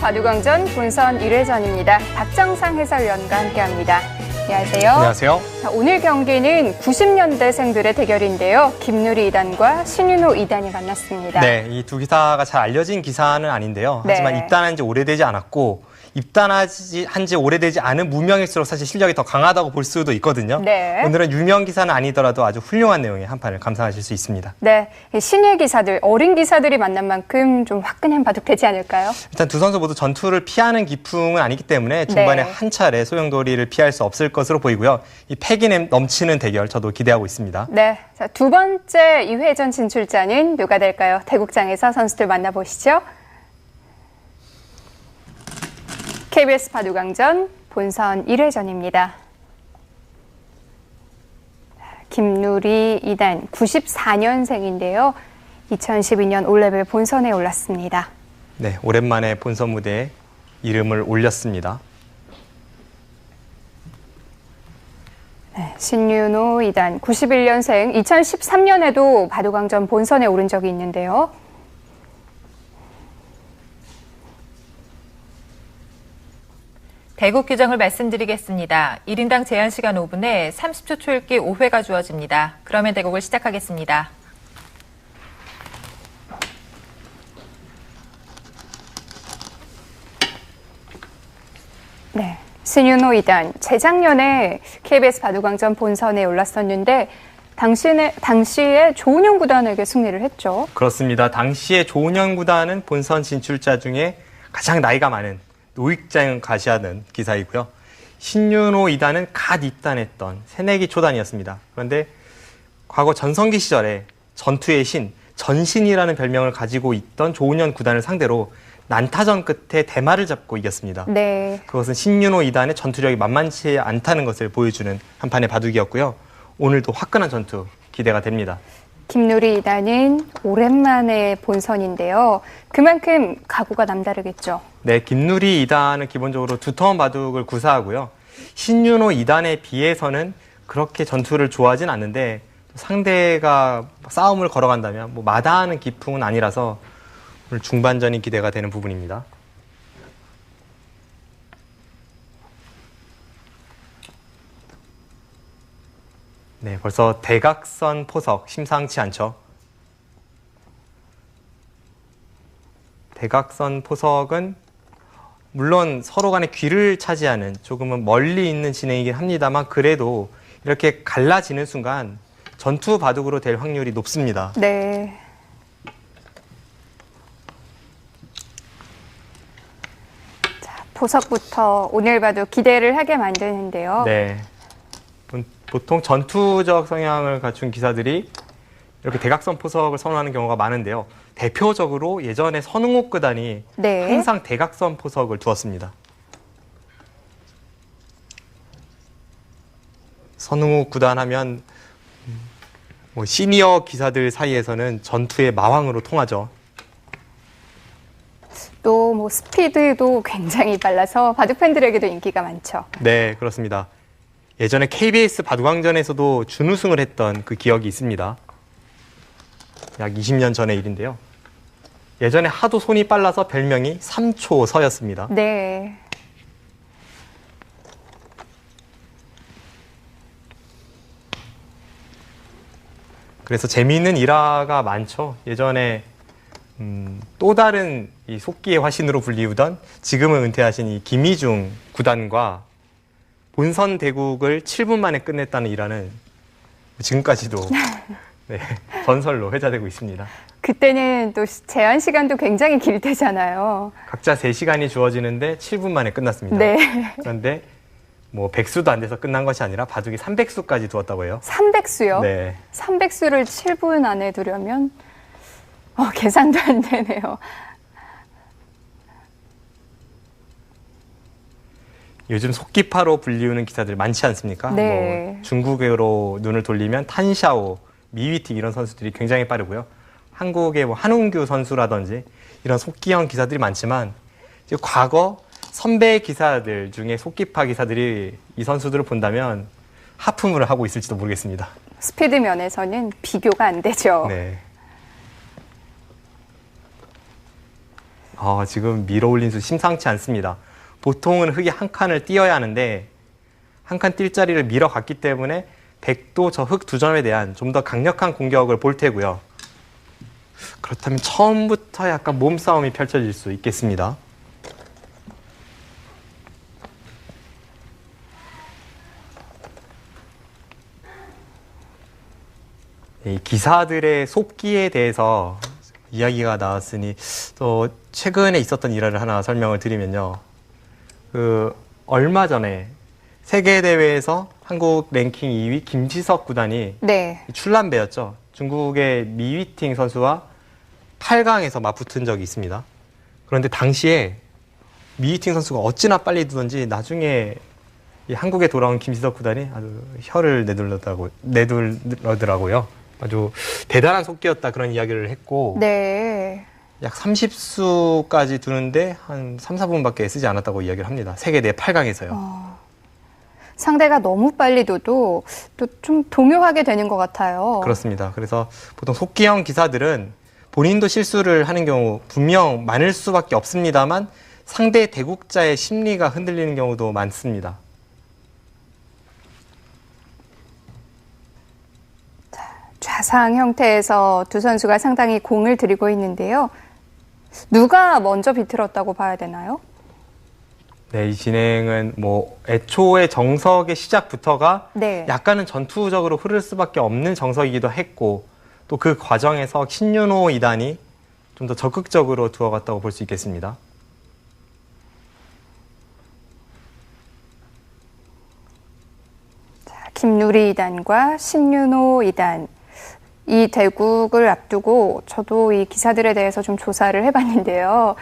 바둑왕전 본선 1회전입니다. 박정상 해설위원과 함께합니다. 안녕하세요. 안녕하세요. 자, 오늘 경기는 90년대생들의 대결인데요. 김누리 2단과 신윤호 2단이 만났습니다. 네, 이 두 기사가 잘 알려진 기사는 아닌데요. 하지만 네. 입단한 지 오래되지 않았고 입단한 지 오래되지 않은 무명일수록 사실 실력이 더 강하다고 볼 수도 있거든요. 네. 오늘은 유명 기사는 아니더라도 아주 훌륭한 내용의 한 판을 감상하실 수 있습니다. 네, 신예 기사들, 어린 기사들이 만난 만큼 좀 화끈한 바둑 되지 않을까요? 일단 두 선수 모두 전투를 피하는 기풍은 아니기 때문에 중반에 네. 한 차례 소용돌이를 피할 수 없을 것으로 보이고요. 이 패기 넘치는 대결 저도 기대하고 있습니다. 네, 자, 두 번째 2회전 진출자는 누가 될까요? 대국장에서 선수들 만나보시죠. KBS 바둑왕전 본선 1회전입니다. 김누리 2단 94년생인데요. 2012년 올레벨 본선에 올랐습니다. 네, 오랜만에 본선 무대에 이름을 올렸습니다. 네, 신윤호 2단 91년생, 2013년에도 바둑왕전 본선에 오른 적이 있는데요. 대국 규정을 말씀드리겠습니다. 1인당 제한 시간 5분에 30초 초읽기 5회가 주어집니다. 그러면 대국을 시작하겠습니다. 네, 신윤호 2단 재작년에 KBS 바둑왕전 본선에 올랐었는데 당시에 조은영 구단에게 승리를 했죠. 그렇습니다. 당시에 조은영 구단은 본선 진출자 중에 가장 나이가 많은 노익장 가시하는 기사이고요. 신윤호 2단은 갓 입단했던 새내기 초단이었습니다. 그런데 과거 전성기 시절에 전투의 신, 전신이라는 별명을 가지고 있던 조은영 구단을 상대로 난타전 끝에 대마를 잡고 이겼습니다. 네. 그것은 신윤호 2단의 전투력이 만만치 않다는 것을 보여주는 한 판의 바둑이었고요. 오늘도 화끈한 전투 기대가 됩니다. 김누리 2단은 오랜만에 본선인데요. 그만큼 각오가 남다르겠죠. 네, 김누리 2단은 기본적으로 두터운 바둑을 구사하고요. 신윤호 2단에 비해서는 그렇게 전투를 좋아하진 않는데 상대가 싸움을 걸어간다면 마다하는 기풍은 아니라서 오늘 중반전이 기대가 되는 부분입니다. 네, 벌써 대각선 포석 심상치 않죠. 대각선 포석은 물론 서로 간의 귀를 차지하는 조금은 멀리 있는 진행이긴 합니다만 그래도 이렇게 갈라지는 순간 전투 바둑으로 될 확률이 높습니다. 네. 자, 포석부터 오늘 봐도 기대를 하게 만드는데요. 네. 보통 전투적 성향을 갖춘 기사들이 이렇게 대각선 포석을 선호하는 경우가 많은데요. 대표적으로 예전에 선흥욱 구단이 네. 항상 대각선 포석을 두었습니다. 선흥욱 구단 하면 시니어 기사들 사이에서는 전투의 마왕으로 통하죠. 또 스피드도 굉장히 빨라서 바둑 팬들에게도 인기가 많죠. 네, 그렇습니다. 예전에 KBS 바둑왕전에서도 준우승을 했던 그 기억이 있습니다. 약 20년 전의 일인데요. 예전에 하도 손이 빨라서 별명이 3초 서였습니다. 네. 그래서 재미있는 일화가 많죠. 예전에 또 다른 이 속기의 화신으로 불리우던 지금은 은퇴하신 이 김희중 구단과 본선 대국을 7분 만에 끝냈다는 일화는 지금까지도 네, 전설로 회자되고 있습니다. 그때는 또 제한 시간도 굉장히 길 때잖아요. 각자 3시간이 주어지는데 7분 만에 끝났습니다. 네. 그런데 100수도 안 돼서 끝난 것이 아니라 바둑이 300수까지 두었다고 해요. 300수요? 네. 300수를 7분 안에 두려면 계산도 안 되네요. 요즘 속기파로 불리우는 기사들 많지 않습니까? 네. 중국으로 눈을 돌리면 탄샤오, 미위틱 이런 선수들이 굉장히 빠르고요. 한국의 한웅규 선수라든지 이런 속기형 기사들이 많지만 과거 선배 기사들 중에 속기파 기사들이 이 선수들을 본다면 하품을 하고 있을지도 모르겠습니다. 스피드 면에서는 비교가 안 되죠. 네. 지금 밀어올린 수 심상치 않습니다. 보통은 흙이 한 칸을 띄어야 하는데 한 칸 뛸 자리를 밀어갔기 때문에 백도 저 흙 두 점에 대한 좀 더 강력한 공격을 볼 테고요. 그렇다면 처음부터 약간 몸싸움이 펼쳐질 수 있겠습니다. 이 기사들의 속기에 대해서 이야기가 나왔으니 또 최근에 있었던 일화를 하나 설명을 드리면요. 얼마 전에 세계대회에서 한국 랭킹 2위 김지석 구단이 네. 출란배였죠. 중국의 미위팅 선수와 8강에서 맞붙은 적이 있습니다. 그런데 당시에 미위팅 선수가 어찌나 빨리 두던지 나중에 이 한국에 돌아온 김지석 구단이 아주 혀를 내둘러더라고요. 아주 대단한 속기였다 그런 이야기를 했고 네. 약 30수까지 두는데 한 3, 4분밖에 쓰지 않았다고 이야기를 합니다. 세계대회 8강에서요. 상대가 너무 빨리 둬도 또 좀 동요하게 되는 것 같아요. 그렇습니다. 그래서 보통 속기형 기사들은 본인도 실수를 하는 경우 분명 많을 수밖에 없습니다만 상대 대국자의 심리가 흔들리는 경우도 많습니다. 좌상 형태에서 두 선수가 상당히 공을 들이고 있는데요. 누가 먼저 비틀었다고 봐야 되나요? 네, 이 진행은 애초에 정석의 시작부터가 네. 약간은 전투적으로 흐를 수밖에 없는 정석이기도 했고 또 그 과정에서 신윤호 2단이 좀 더 적극적으로 두어갔다고 볼 수 있겠습니다. 김누리 2단과 신윤호 2단. 이 대국을 앞두고 저도 이 기사들에 대해서 좀 조사를 해봤는데요.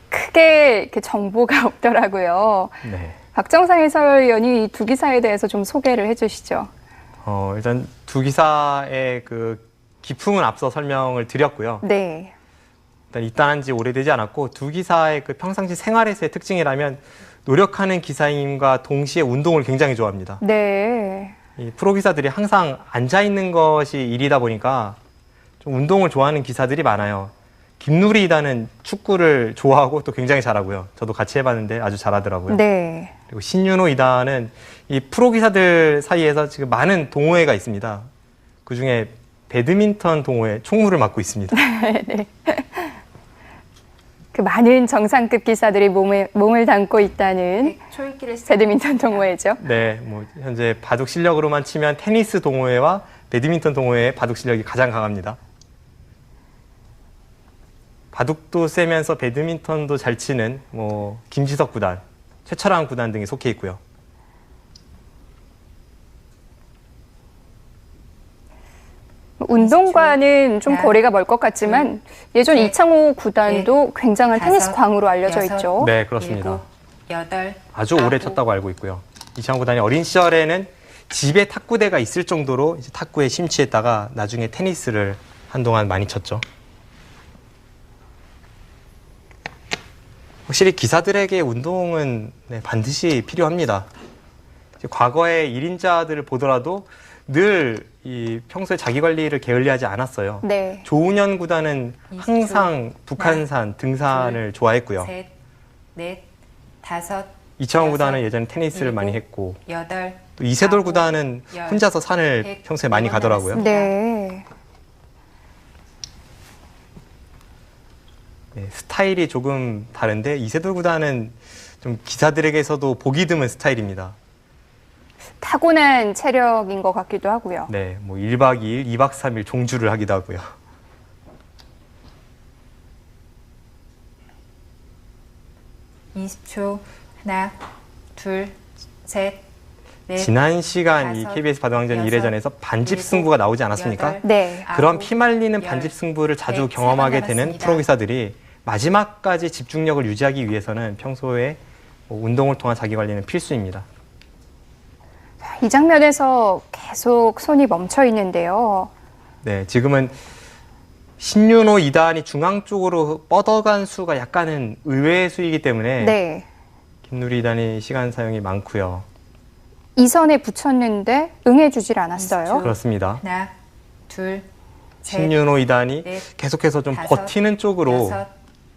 크게 이렇게 정보가 없더라고요. 네. 박정상 해설위원이 이 두 기사에 대해서 좀 소개를 해주시죠. 일단 두 기사의 그 기풍은 앞서 설명을 드렸고요. 네. 일단 입단한 지 오래되지 않았고 두 기사의 그 평상시 생활에서의 특징이라면 노력하는 기사님과 동시에 운동을 굉장히 좋아합니다. 네. 이 프로 기사들이 항상 앉아 있는 것이 일이다 보니까 좀 운동을 좋아하는 기사들이 많아요. 김누리 2단은 축구를 좋아하고 또 굉장히 잘하고요. 저도 같이 해봤는데 아주 잘하더라고요. 네. 그리고 신윤호 2단은 이 프로 기사들 사이에서 지금 많은 동호회가 있습니다. 그 중에 배드민턴 동호회 총무를 맡고 있습니다. 네. 그 많은 정상급 기사들이 몸을 담고 있다는 배드민턴 동호회죠. 네, 현재 바둑 실력으로만 치면 테니스 동호회와 배드민턴 동호회의 바둑 실력이 가장 강합니다. 바둑도 세면서 배드민턴도 잘 치는 김지석 구단, 최철환 구단 등이 속해 있고요. 운동과는 좀 거리가 멀 것 같지만 예전 이창호 구단도 굉장한 테니스 광으로 알려져 있죠. 네, 그렇습니다. 7, 8, 아주 오래 쳤다고 알고 있고요. 이창호 구단이 어린 시절에는 집에 탁구대가 있을 정도로 이제 탁구에 심취했다가 나중에 테니스를 한동안 많이 쳤죠. 확실히 기사들에게 운동은 반드시 필요합니다. 과거의 1인자들을 보더라도 늘 평소에 자기 관리를 게을리하지 않았어요. 네. 조은현 구단은 항상 북한산 등산을 좋아했고요. 셋, 넷, 다섯, 이창호 구단은 예전에 테니스를 많이 했고 또 이세돌 구단은 혼자서 산을 평소에 많이 가더라고요. 네. 네, 스타일이 조금 다른데 이세돌 구단은 좀 기사들에게서도 보기 드문 스타일입니다. 타고난 체력인 것 같기도 하고요. 네, 1박 2일, 2박 3일 종주를 하기도 하고요. (20초) 하나, 둘, 셋, 넷. 지난 시간 이 다섯, KBS 바둑왕전 여섯, 1회전에서 반집 일곱, 승부가 나오지 않았습니까? 여덟, 네. 그런 아홉, 피말리는 열, 반집 승부를 자주 100, 경험하게 3번 되는 남았습니다. 프로기사들이 마지막까지 집중력을 유지하기 위해서는 평소에 운동을 통한 자기 관리는 필수입니다. 이 장면에서 계속 손이 멈춰 있는데요. 네, 지금은 신윤호 2단이 중앙 쪽으로 뻗어간 수가 약간은 의외의 수이기 때문에 네. 김누리 2단이 시간 사용이 많고요. 이 선에 붙였는데 응해주질 않았어요. 그렇습니다. 하나, 둘, 셋, 신윤호 2단이 넷, 계속해서 좀 다섯, 버티는 쪽으로 여섯,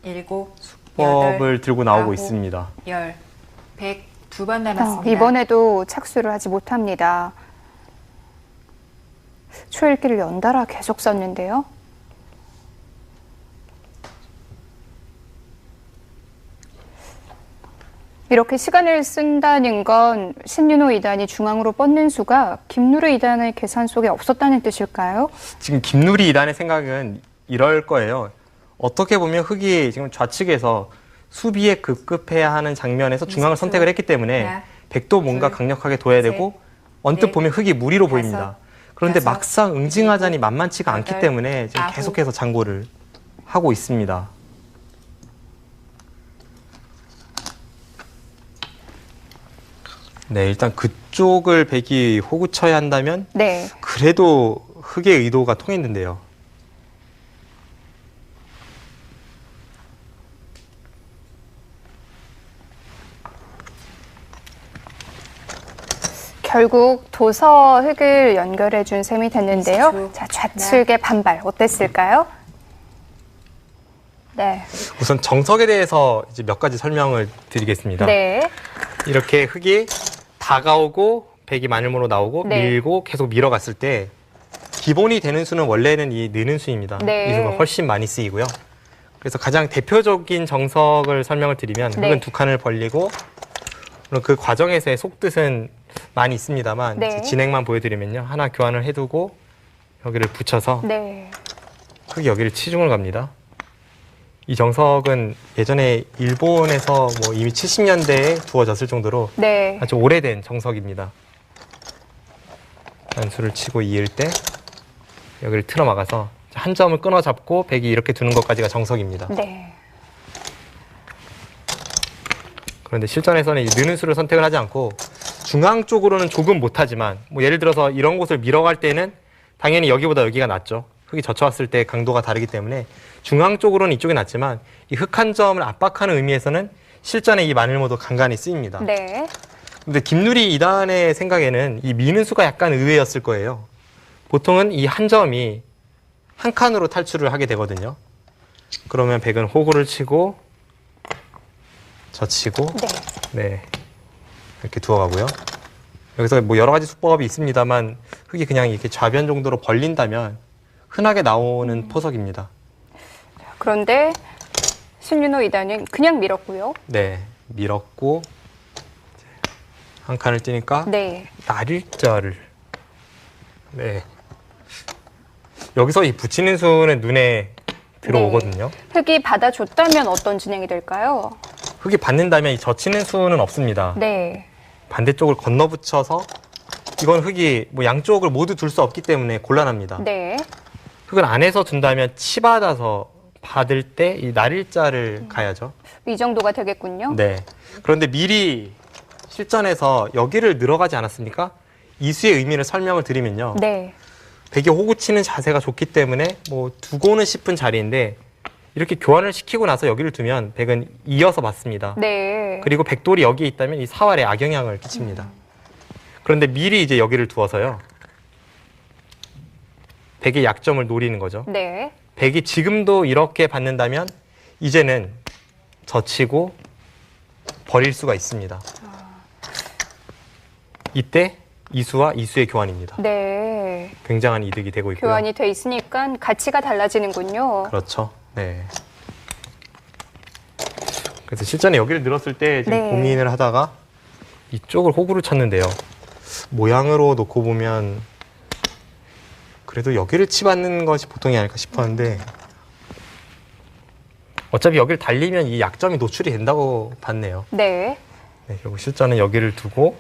일곱, 수법을 들고 나오고 9, 있습니다. 10, 100, 2번 남았습니다. 이번에도 착수를 하지 못합니다. 초읽기를 연달아 계속 썼는데요. 이렇게 시간을 쓴다는 건 신윤호 2단이 중앙으로 뻗는 수가 김누르 2단의 계산 속에 없었다는 뜻일까요? 지금 김누리 2단의 생각은 이럴 거예요. 어떻게 보면 흑이 지금 좌측에서 수비에 급급해야 하는 장면에서 중앙을 선택을 했기 때문에 백도 뭔가 강력하게 둬야 되고 언뜻 보면 흑이 무리로 보입니다. 그런데 막상 응징하자니 만만치가 않기 때문에 지금 계속해서 장고를 하고 있습니다. 네, 일단 그쪽을 백이 호구 쳐야 한다면 네. 그래도 흑의 의도가 통했는데요. 결국 도서 흑을 연결해 준 셈이 됐는데요. 자, 좌측의 반발 어땠을까요? 네. 우선 정석에 대해서 이제 몇 가지 설명을 드리겠습니다. 네. 이렇게 흑이 다가오고 백이 마늘모로 나오고 네. 밀고 계속 밀어갔을 때 기본이 되는 수는 원래는 이 느는 수입니다. 네. 이 수가 훨씬 많이 쓰이고요. 그래서 가장 대표적인 정석을 설명을 드리면 네. 흑은 두 칸을 벌리고 물론 그 과정에서의 속뜻은 많이 있습니다만 네. 이제 진행만 보여드리면요. 하나 교환을 해두고 여기를 붙여서 네. 흑이 여기를 치중을 갑니다. 이 정석은 예전에 일본에서 뭐 이미 70년대에 두어졌을 정도로 네. 아주 오래된 정석입니다. 단수를 치고 이을 때 여기를 틀어 막아서 한 점을 끊어 잡고 백이 이렇게 두는 것까지가 정석입니다. 네. 그런데 실전에서는 이 느는 수를 선택을 하지 않고 중앙 쪽으로는 조금 못하지만 뭐 예를 들어서 이런 곳을 밀어갈 때는 당연히 여기보다 여기가 낫죠. 흑이 젖혀왔을 때 강도가 다르기 때문에 중앙 쪽으로는 이쪽이 낫지만 이 흑 한 점을 압박하는 의미에서는 실전에 이 마늘모도 간간히 쓰입니다. 네. 근데 김누리 2단의 생각에는 이 미는 수가 약간 의외였을 거예요. 보통은 이 한 점이 한 칸으로 탈출을 하게 되거든요. 그러면 백은 호구를 치고 젖히고 네. 네 이렇게 두어가고요. 여기서 뭐 여러 가지 수법이 있습니다만 흑이 그냥 이렇게 좌변 정도로 벌린다면 흔하게 나오는 포석입니다. 그런데 신윤호 2단은 그냥 밀었고요. 네, 밀었고 한 칸을 띄니까 네. 날일자를 네 여기서 이 붙이는 수는 눈에 들어오거든요. 흑이 받아줬다면 어떤 진행이 될까요? 흑이 받는다면 이 젖히는 수는 없습니다. 네. 반대쪽을 건너 붙여서 이건 흑이 뭐 양쪽을 모두 둘 수 없기 때문에 곤란합니다. 네. 흑을 안에서 둔다면 치받아서 받을 때 이 날일자를 가야죠. 이 정도가 되겠군요. 네. 그런데 미리 실전에서 여기를 늘어가지 않았습니까? 이 수의 의미를 설명을 드리면요. 네. 백이 호구 치는 자세가 좋기 때문에 뭐 두고는 싶은 자리인데 이렇게 교환을 시키고 나서 여기를 두면 백은 이어서 맞습니다. 네. 그리고 백돌이 여기에 있다면 이 사활에 악영향을 끼칩니다. 그런데 미리 이제 여기를 두어서요. 백의 약점을 노리는 거죠. 네. 백이 지금도 이렇게 받는다면 이제는 젖히고 버릴 수가 있습니다. 이때 이수와 이수의 교환입니다. 네. 굉장한 이득이 되고 있고요. 교환이 돼 있으니까 가치가 달라지는군요. 그렇죠. 네. 그래서 실전에 여기를 늘었을 때 지금 네. 고민을 하다가 이쪽을 호구를 쳤는데요. 모양으로 놓고 보면 그래도 여기를 치받는 것이 보통이 아닐까 싶었는데 어차피 여기를 달리면 이 약점이 노출이 된다고 봤네요. 네. 네, 결국 실전은 여기를 두고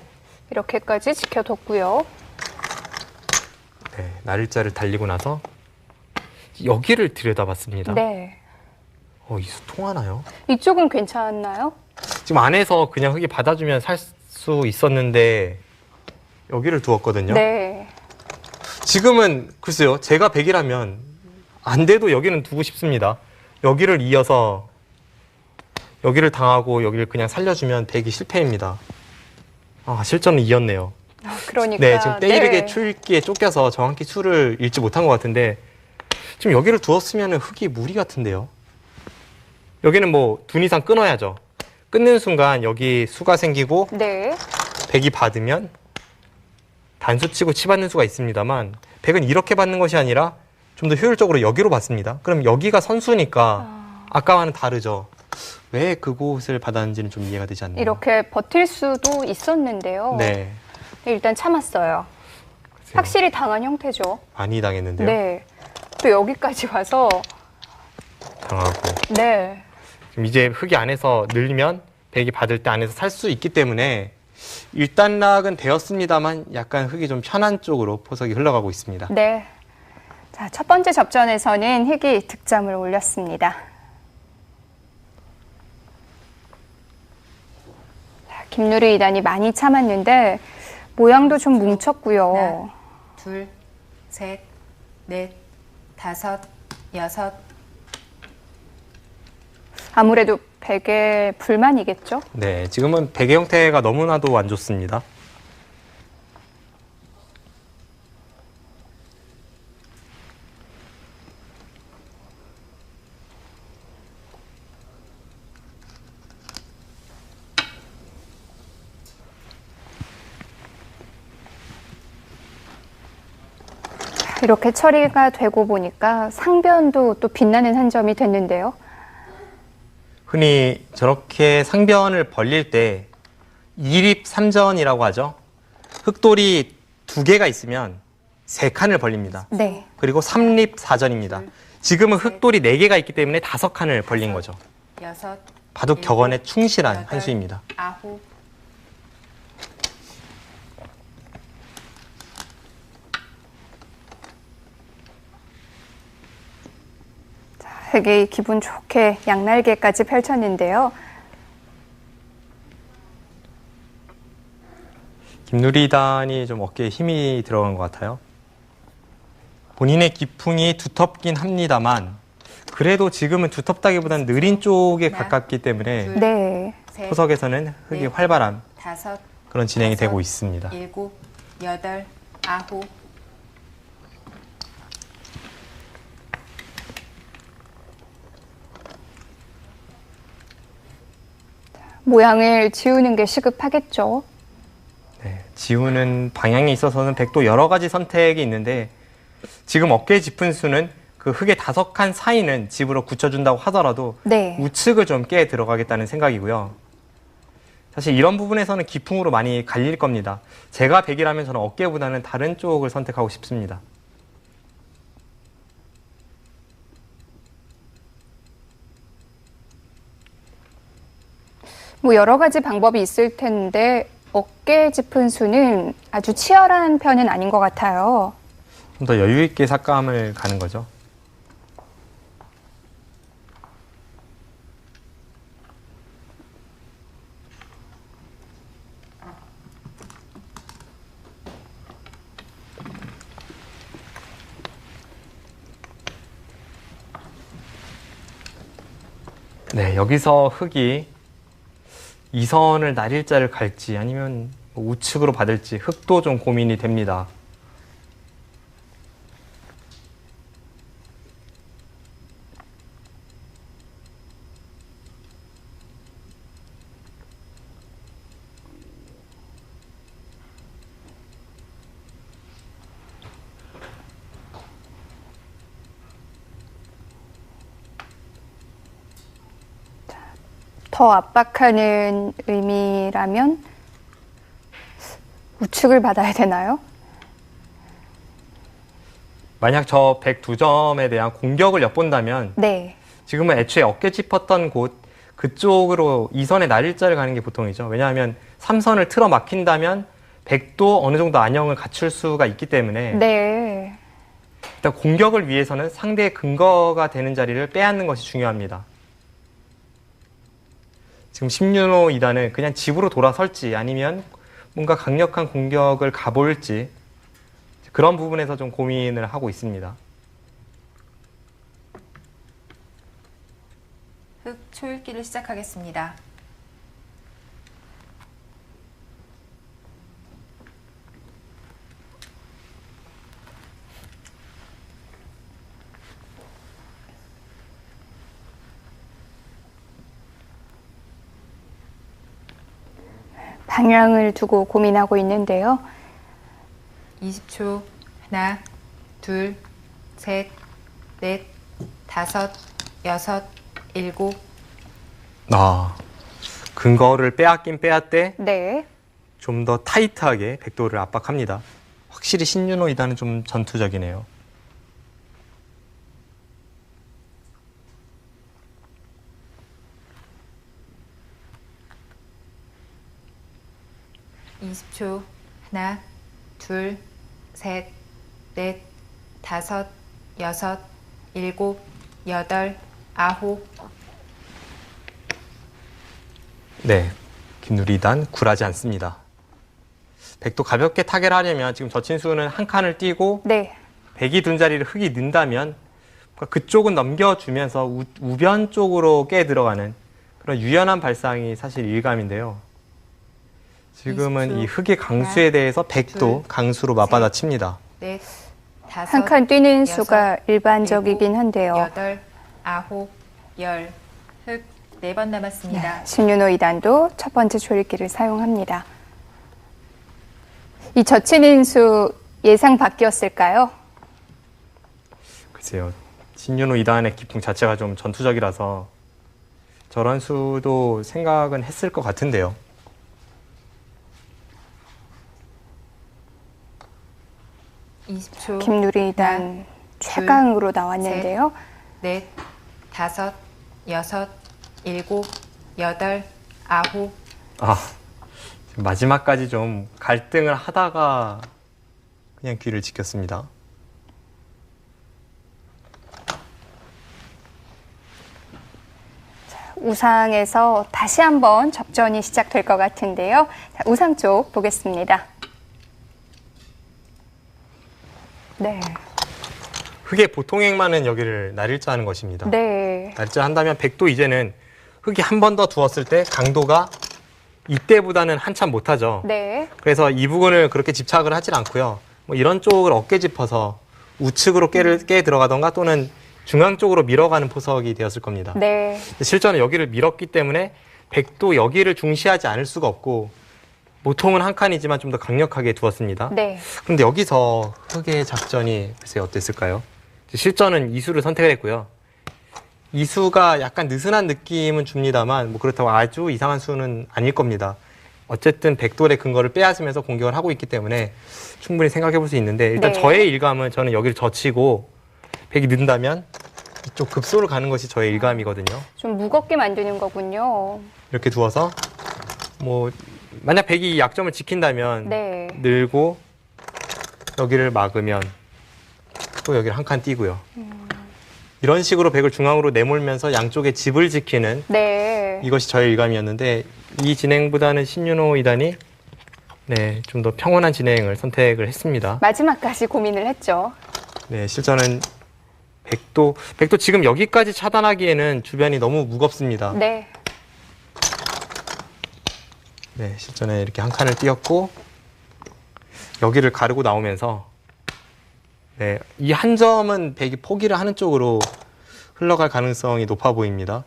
이렇게까지 지켜뒀고요. 네, 날일자를 달리고 나서 여기를 들여다봤습니다. 네. 이수 통하나요? 이쪽은 괜찮나요? 지금 안에서 그냥 흑이 받아주면 살 수 있었는데 여기를 두었거든요. 네. 지금은 글쎄요. 제가 100이라면 안 돼도 여기는 두고 싶습니다. 여기를 이어서 여기를 당하고 여기를 그냥 살려주면 100이 실패입니다. 실전은 이었네요. 그러니까. 네, 지금 때이르게 네. 추읽기에 쫓겨서 정확히 수를 읽지 못한 것 같은데 지금 여기를 두었으면 흑이 무리 같은데요. 여기는 뭐 둔 이상 끊어야죠. 끊는 순간 여기 수가 생기고 네. 백이 받으면 단수 치고 치 받는 수가 있습니다만 백은 이렇게 받는 것이 아니라 좀 더 효율적으로 여기로 받습니다. 그럼 여기가 선수니까 아까와는 다르죠. 왜 그곳을 받았는지는 좀 이해가 되지 않나요? 이렇게 버틸 수도 있었는데요. 네. 일단 참았어요. 글쎄요. 확실히 당한 형태죠. 많이 당했는데요. 네. 또 여기까지 와서 당하고. 네. 지금 이제 흙이 안에서 늘리면 백이 받을 때 안에서 살 수 있기 때문에 일단락은 되었습니다만 약간 흙이 좀 편한 쪽으로 포석이 흘러가고 있습니다. 네. 자, 첫 번째 접전에서는 흙이 득점을 올렸습니다. 자, 김누리 2단이 많이 참았는데 모양도 좀 뭉쳤고요. 하나, 둘, 셋, 넷, 다섯, 여섯. 아무래도 백의 불만이겠죠? 네, 지금은 백의 형태가 너무나도 안 좋습니다. 이렇게 처리가 되고 보니까 상변도 또 빛나는 한 점이 됐는데요. 흔히 저렇게 상변을 벌릴 때 2립 3전이라고 하죠. 흙돌이 2개가 있으면 3칸을 벌립니다. 네. 그리고 3립 4전입니다. 지금은 흙돌이 4개가 있기 때문에 5칸을 벌린 거죠. 여섯, 바둑 격언에 충실한 여덟, 한 수입니다. 아홉. 되게 기분 좋게 양날개까지 펼쳤는데요. 김누리단이 좀 어깨에 힘이 들어간 것 같아요. 본인의 기풍이 두텁긴 합니다만 그래도 지금은 두텁다기보다는 느린 쪽에 하나, 가깝기 때문에 둘, 네. 셋, 포석에서는 흙이 넷, 활발한 다섯, 그런 진행이 여섯, 되고 있습니다. 일곱, 여덟, 아홉. 모양을 지우는 게 시급하겠죠. 네, 지우는 방향에 있어서는 백도 여러 가지 선택이 있는데 지금 어깨 짚은 수는 그 흙의 5칸 사이는 집으로 굳혀준다고 하더라도 네. 우측을 좀 깨 들어가겠다는 생각이고요. 사실 이런 부분에서는 기풍으로 많이 갈릴 겁니다. 제가 백이라면 저는 어깨보다는 다른 쪽을 선택하고 싶습니다. 뭐 여러 가지 방법이 있을 텐데 어깨 짚은 수는 아주 치열한 편은 아닌 것 같아요. 좀 더 여유 있게 삭감을 가는 거죠. 네, 여기서 흙이 2선을 날일자를 갈지 아니면 뭐 우측으로 받을지 흙도 좀 고민이 됩니다. 더 압박하는 의미라면 우측을 받아야 되나요? 만약 저 102점에 대한 공격을 엿본다면 네. 지금은 애초에 어깨 짚었던 곳 그쪽으로 2선의 날일자를 가는 게 보통이죠. 왜냐하면 3선을 틀어 막힌다면 100도 어느 정도 안형을 갖출 수가 있기 때문에 네. 일단 공격을 위해서는 상대의 근거가 되는 자리를 빼앗는 것이 중요합니다. 지금 심윤호 2단은 그냥 집으로 돌아설지 아니면 뭔가 강력한 공격을 가볼지 그런 부분에서 좀 고민을 하고 있습니다. 흙 초읽기를 시작하겠습니다. 방향을 두고 고민하고 있는데요. 20초. 하나, 둘, 셋, 넷, 다섯, 여섯, 일곱. 근거를 빼앗긴 빼앗되 네. 좀 더 타이트하게 백도를 압박합니다. 확실히 신윤호 2단은 좀 전투적이네요. (20초) 하나, 둘, 셋, 넷, 다섯, 여섯, 일곱, 여덟, 아홉. 네, 김누리 2단 굴하지 않습니다. 백도 가볍게 타결 하려면 지금 저친수는 한 칸을 띄고 네. 백이 둔 자리를 흑이 는다면 그쪽은 넘겨주면서 우변 쪽으로 깨 들어가는 그런 유연한 발상이 사실 일감인데요. 지금은 20초. 이 흑의 강수에 대해서 백도 둘, 강수로 맞받아칩니다. 넷, 다섯, 한 칸 뛰는 여섯, 수가 일반적이긴 한데요. 여덟, 아홉, 열. 흑 4번 남았습니다. 신윤호 2단도 첫 번째 조일기를 사용합니다. 이 젖히는 수 예상 바뀌었을까요? 글쎄요. 신윤호 2단의 기풍 자체가 좀 전투적이라서 저런 수도 생각은 했을 것 같은데요. 김누리 2단 최강으로 나왔는데요. 넷, 다섯, 여섯, 일곱, 여덟, 아홉. 지금 마지막까지 좀 갈등을 하다가 그냥 귀를 지켰습니다. 우상에서 다시 한번 접전이 시작될 것 같은데요. 자, 우상 쪽 보겠습니다. 네. 흑의 보통 행만은 여기를 날일자 하는 것입니다. 네. 날일자 한다면 백도 이제는 흑이 한 번 더 두었을 때 강도가 이때보다는 한참 못하죠. 네. 그래서 이 부분을 그렇게 집착을 하질 않고요. 뭐 이런 쪽을 어깨 짚어서 우측으로 깨 들어가던가 또는 중앙 쪽으로 밀어가는 포석이 되었을 겁니다. 네. 실전은 여기를 밀었기 때문에 백도 여기를 중시하지 않을 수가 없고 보통은 한 칸이지만 좀 더 강력하게 두었습니다. 네. 그런데 여기서 흑의 작전이 글쎄 어땠을까요? 실전은 이수를 선택을 했고요. 이수가 약간 느슨한 느낌은 줍니다만 뭐 그렇다고 아주 이상한 수는 아닐 겁니다. 어쨌든 백돌의 근거를 빼앗으면서 공격을 하고 있기 때문에 충분히 생각해 볼 수 있는데 일단 네. 저의 일감은 저는 여기를 젖히고 백이 는다면 이쪽 급소를 가는 것이 저의 일감이거든요. 좀 무겁게 만드는 거군요. 이렇게 두어서 뭐 만약 백이 약점을 지킨다면 네. 늘고 여기를 막으면 또 여기를 한 칸 띄고요. 이런 식으로 백을 중앙으로 내몰면서 양쪽에 집을 지키는 네. 이것이 저의 일감이었는데 이 진행보다는 신윤호 2단이 네, 좀 더 평온한 진행을 선택을 했습니다. 마지막까지 고민을 했죠. 네, 실전은 백도 지금 여기까지 차단하기에는 주변이 너무 무겁습니다. 네. 네, 실전에 이렇게 한 칸을 띄었고 여기를 가르고 나오면서 네, 이 한 점은 백이 포기를 하는 쪽으로 흘러갈 가능성이 높아 보입니다.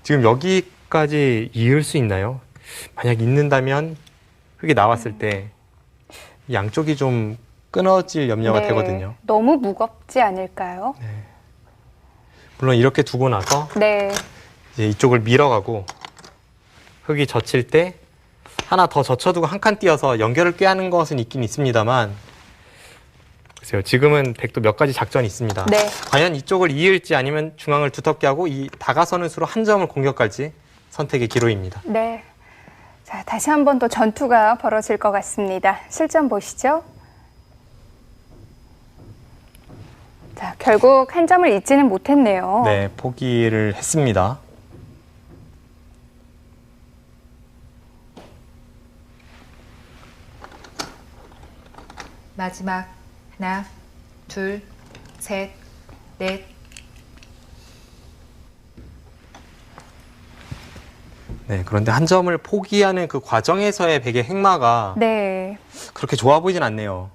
지금 여기까지 이을 수 있나요? 만약 있는다면 흑이 나왔을 때 양쪽이 좀 끊어질 염려가 네. 되거든요. 너무 무겁지 않을까요? 물론 이렇게 두고 나서 네. 이제 이쪽을 밀어가고 흑이 젖힐 때 하나 더 젖혀두고 한 칸 띄어서 연결을 꾀하는 것은 있긴 있습니다만 글쎄요. 지금은 백도 몇 가지 작전이 있습니다. 네. 과연 이쪽을 이을지 아니면 중앙을 두텁게 하고 이 다가서는 수로 한 점을 공격할지 선택의 기로입니다. 네. 자, 다시 한 번 더 전투가 벌어질 것 같습니다. 실전 보시죠. 자, 결국 한 점을 잊지는 못했네요. 네, 포기를 했습니다. 마지막 하나, 둘, 셋, 넷. 네, 그런데 한 점을 포기하는 그 과정에서의 백의 행마가 네. 그렇게 좋아 보이진 않네요.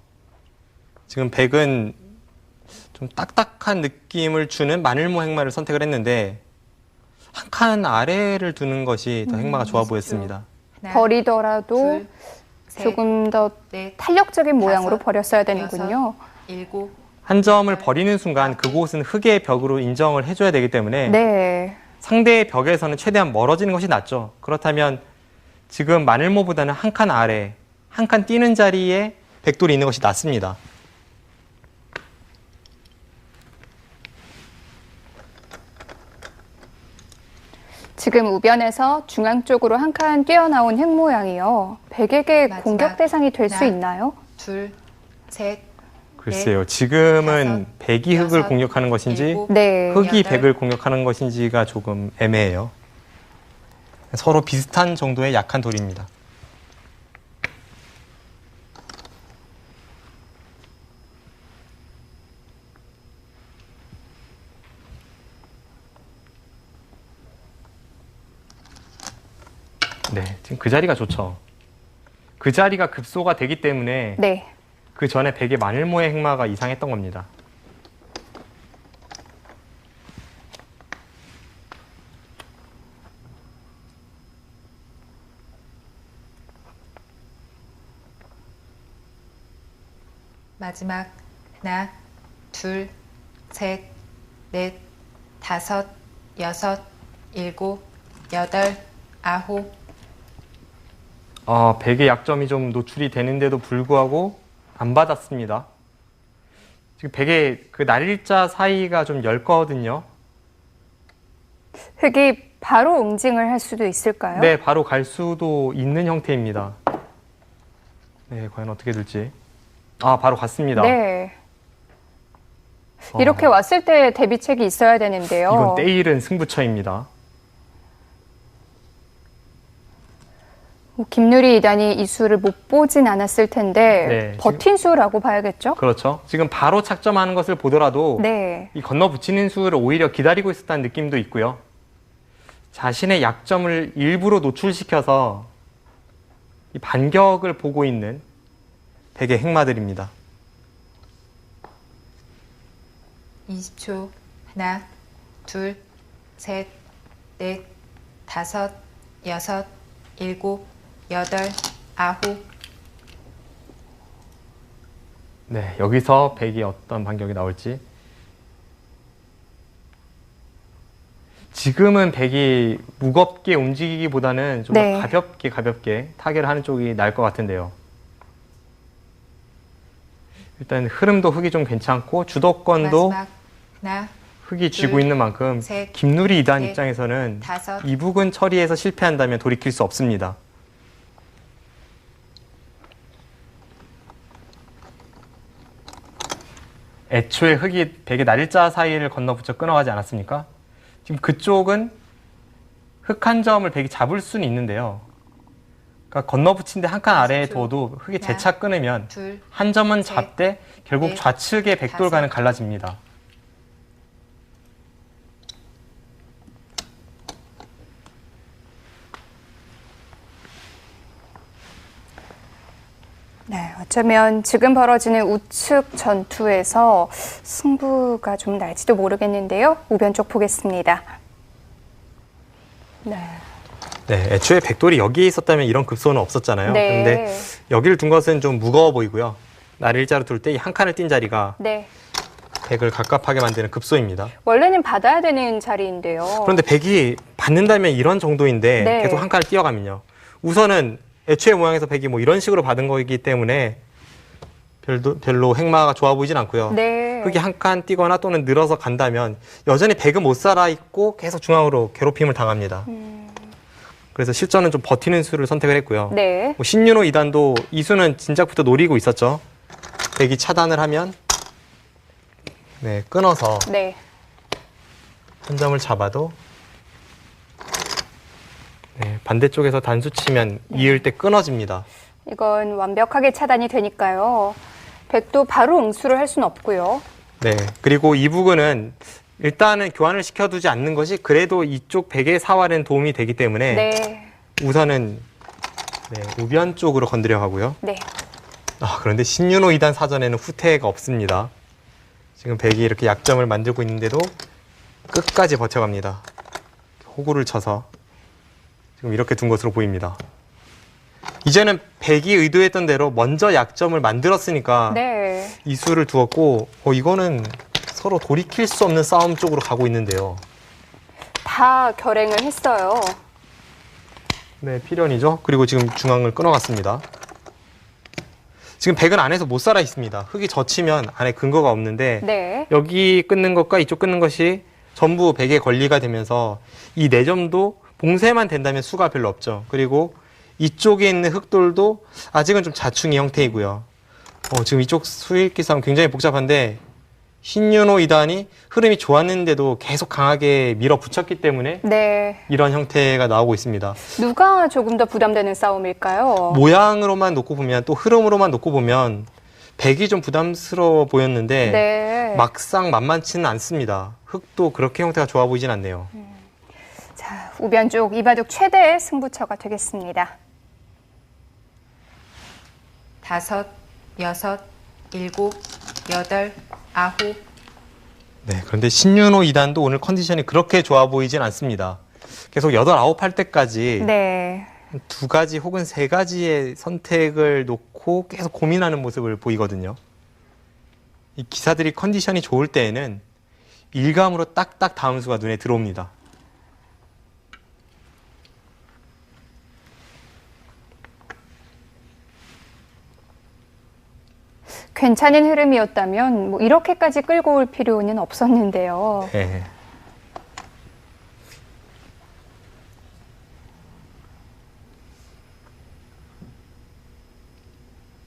지금 백은 좀 딱딱한 느낌을 주는 마늘모 행마를 선택을 했는데 한 칸 아래를 두는 것이 더 행마가 좋아 보였습니다. 하나, 버리더라도 둘, 셋, 조금 더 넷, 탄력적인 모양으로 다섯, 버렸어야 되는군요. 일곱. 한 점을 버리는 순간 그곳은 흑의 벽으로 인정을 해줘야 되기 때문에 네. 상대의 벽에서는 최대한 멀어지는 것이 낫죠. 그렇다면 지금 마늘모보다는 한 칸 아래, 한 칸 띄는 자리에 백돌이 있는 것이 낫습니다. 지금 우변에서 중앙 쪽으로 한 칸 뛰어나온 흙 모양이요. 백에게 마지막 공격 대상이 될 수 하나, 있나요? 둘, 셋, 글쎄요. 지금은 다섯, 백이 흑을 여섯, 공격하는 것인지 일곱, 네. 흑이 여덟. 백을 공격하는 것인지가 조금 애매해요. 서로 비슷한 정도의 약한 돌입니다. 네, 지금 그 자리가 좋죠. 그 자리가 급소가 되기 때문에 네. 그 전에 백의 마늘모의 행마가 이상했던 겁니다. 마지막 하나, 둘, 셋, 넷, 다섯, 여섯, 일곱, 여덟, 아홉. 백의 약점이 좀 노출이 되는데도 불구하고 안 받았습니다. 지금 백의 그 날일자 사이가 좀 엷거든요. 흙이 바로 응징을 할 수도 있을까요? 네, 바로 갈 수도 있는 형태입니다. 네, 과연 어떻게 될지. 바로 갔습니다. 네. 이렇게 왔을 때 대비책이 있어야 되는데요. 이건 때일은 승부처입니다. 김누리 2단이 이 수를 못 보진 않았을 텐데 네, 버틴 수라고 봐야겠죠? 그렇죠. 지금 바로 착점하는 것을 보더라도 네. 이 건너붙이는 수를 오히려 기다리고 있었다는 느낌도 있고요. 자신의 약점을 일부러 노출시켜서 이 반격을 보고 있는 백의 행마들입니다. 20초. 하나, 둘, 셋, 넷, 다섯, 여섯, 일곱, 여덟, 아홉. 네, 여기서 백이 어떤 반격이 나올지. 지금은 백이 무겁게 움직이기보다는 좀 더 네. 가볍게 타결을 하는 쪽이 나을 것 같은데요. 일단 흐름도 흙이 좀 괜찮고 주도권도 마지막 하나, 흙이 쥐고 둘, 있는 만큼 셋, 김누리 2단 넷, 입장에서는 다섯. 이북은 처리해서 실패한다면 돌이킬 수 없습니다. 애초에 흙이 백의 날일자 사이를 건너붙여 끊어가지 않았습니까? 지금 그쪽은 흙 한 점을 백이 잡을 수는 있는데요. 그러니까 건너붙인 데 한 칸 아래에 둬도 흙이 재차 끊으면 둘, 한 점은 셋, 잡되 결국 넷, 좌측의 백돌과는 다섯. 갈라집니다. 네, 어쩌면 지금 벌어지는 우측 전투에서 승부가 좀 날지도 모르겠는데요. 우변 쪽 보겠습니다. 네. 네, 애초에 백돌이 여기에 있었다면 이런 급소는 없었잖아요. 네. 그런데 여기를 둔 것은 좀 무거워 보이고요. 날일자로 둘 때 이 한 칸을 띈 자리가 네. 백을 갑갑하게 만드는 급소입니다. 원래는 받아야 되는 자리인데요. 그런데 백이 받는다면 이런 정도인데 네. 계속 한 칸을 뛰어가면요. 우선은 애초의 모양에서 백이 뭐 이런 식으로 받은 거이기 때문에 별로 행마가 좋아 보이진 않고요. 네. 흙이 한 칸 뛰거나 또는 늘어서 간다면 여전히 백은 못 살아 있고 계속 중앙으로 괴롭힘을 당합니다. 그래서 실전은 좀 버티는 수를 선택을 했고요. 네. 뭐 신윤호 2단도 이 수는 진작부터 노리고 있었죠. 백이 차단을 하면 네, 끊어서 네. 한 점을 잡아도 네, 반대쪽에서 단수 치면 이을 때 끊어집니다. 이건 완벽하게 차단이 되니까요. 백도 바로 응수를 할 수는 없고요. 네, 그리고 이 부분은 일단은 교환을 시켜두지 않는 것이 그래도 이쪽 백의 사활엔 도움이 되기 때문에 네. 우선은 네, 우변 쪽으로 건드려 가고요. 네. 그런데 신윤호 2단 사전에는 후퇴가 없습니다. 지금 백이 이렇게 약점을 만들고 있는데도 끝까지 버텨갑니다. 호구를 쳐서 지금 이렇게 둔 것으로 보입니다. 이제는 백이 의도했던 대로 먼저 약점을 만들었으니까 네. 이 수를 두었고 이거는 서로 돌이킬 수 없는 싸움 쪽으로 가고 있는데요. 다 결행을 했어요. 네, 필연이죠. 그리고 지금 중앙을 끊어갔습니다. 지금 백은 안에서 못 살아 있습니다. 흙이 젖히면 안에 근거가 없는데 네. 여기 끊는 것과 이쪽 끊는 것이 전부 백의 권리가 되면서 이 4점도 봉쇄만 된다면 수가 별로 없죠. 그리고 이쪽에 있는 흑돌도 아직은 좀 자충의 형태이고요. 지금 이쪽 수읽기 싸움 굉장히 복잡한데 신윤호 2단이 흐름이 좋았는데도 계속 강하게 밀어붙였기 때문에 네. 이런 형태가 나오고 있습니다. 누가 조금 더 부담되는 싸움일까요? 모양으로만 놓고 보면 또 흐름으로만 놓고 보면 백이 좀 부담스러워 보였는데 네. 막상 만만치는 않습니다. 흑도 그렇게 형태가 좋아 보이진 않네요. 자, 우변 쪽 이바둑 최대의 승부처가 되겠습니다. 5, 6, 7, 8, 9. 네, 그런데 신윤호 2단도 오늘 컨디션이 그렇게 좋아 보이진 않습니다. 계속 8, 9 할 때까지 네. 2가지 혹은 3가지의 선택을 놓고 계속 고민하는 모습을 보이거든요. 이 기사들이 컨디션이 좋을 때에는 일감으로 딱딱 다음 수가 눈에 들어옵니다. 괜찮은 흐름이었다면 뭐 이렇게까지 끌고 올 필요는 없었는데요. 네.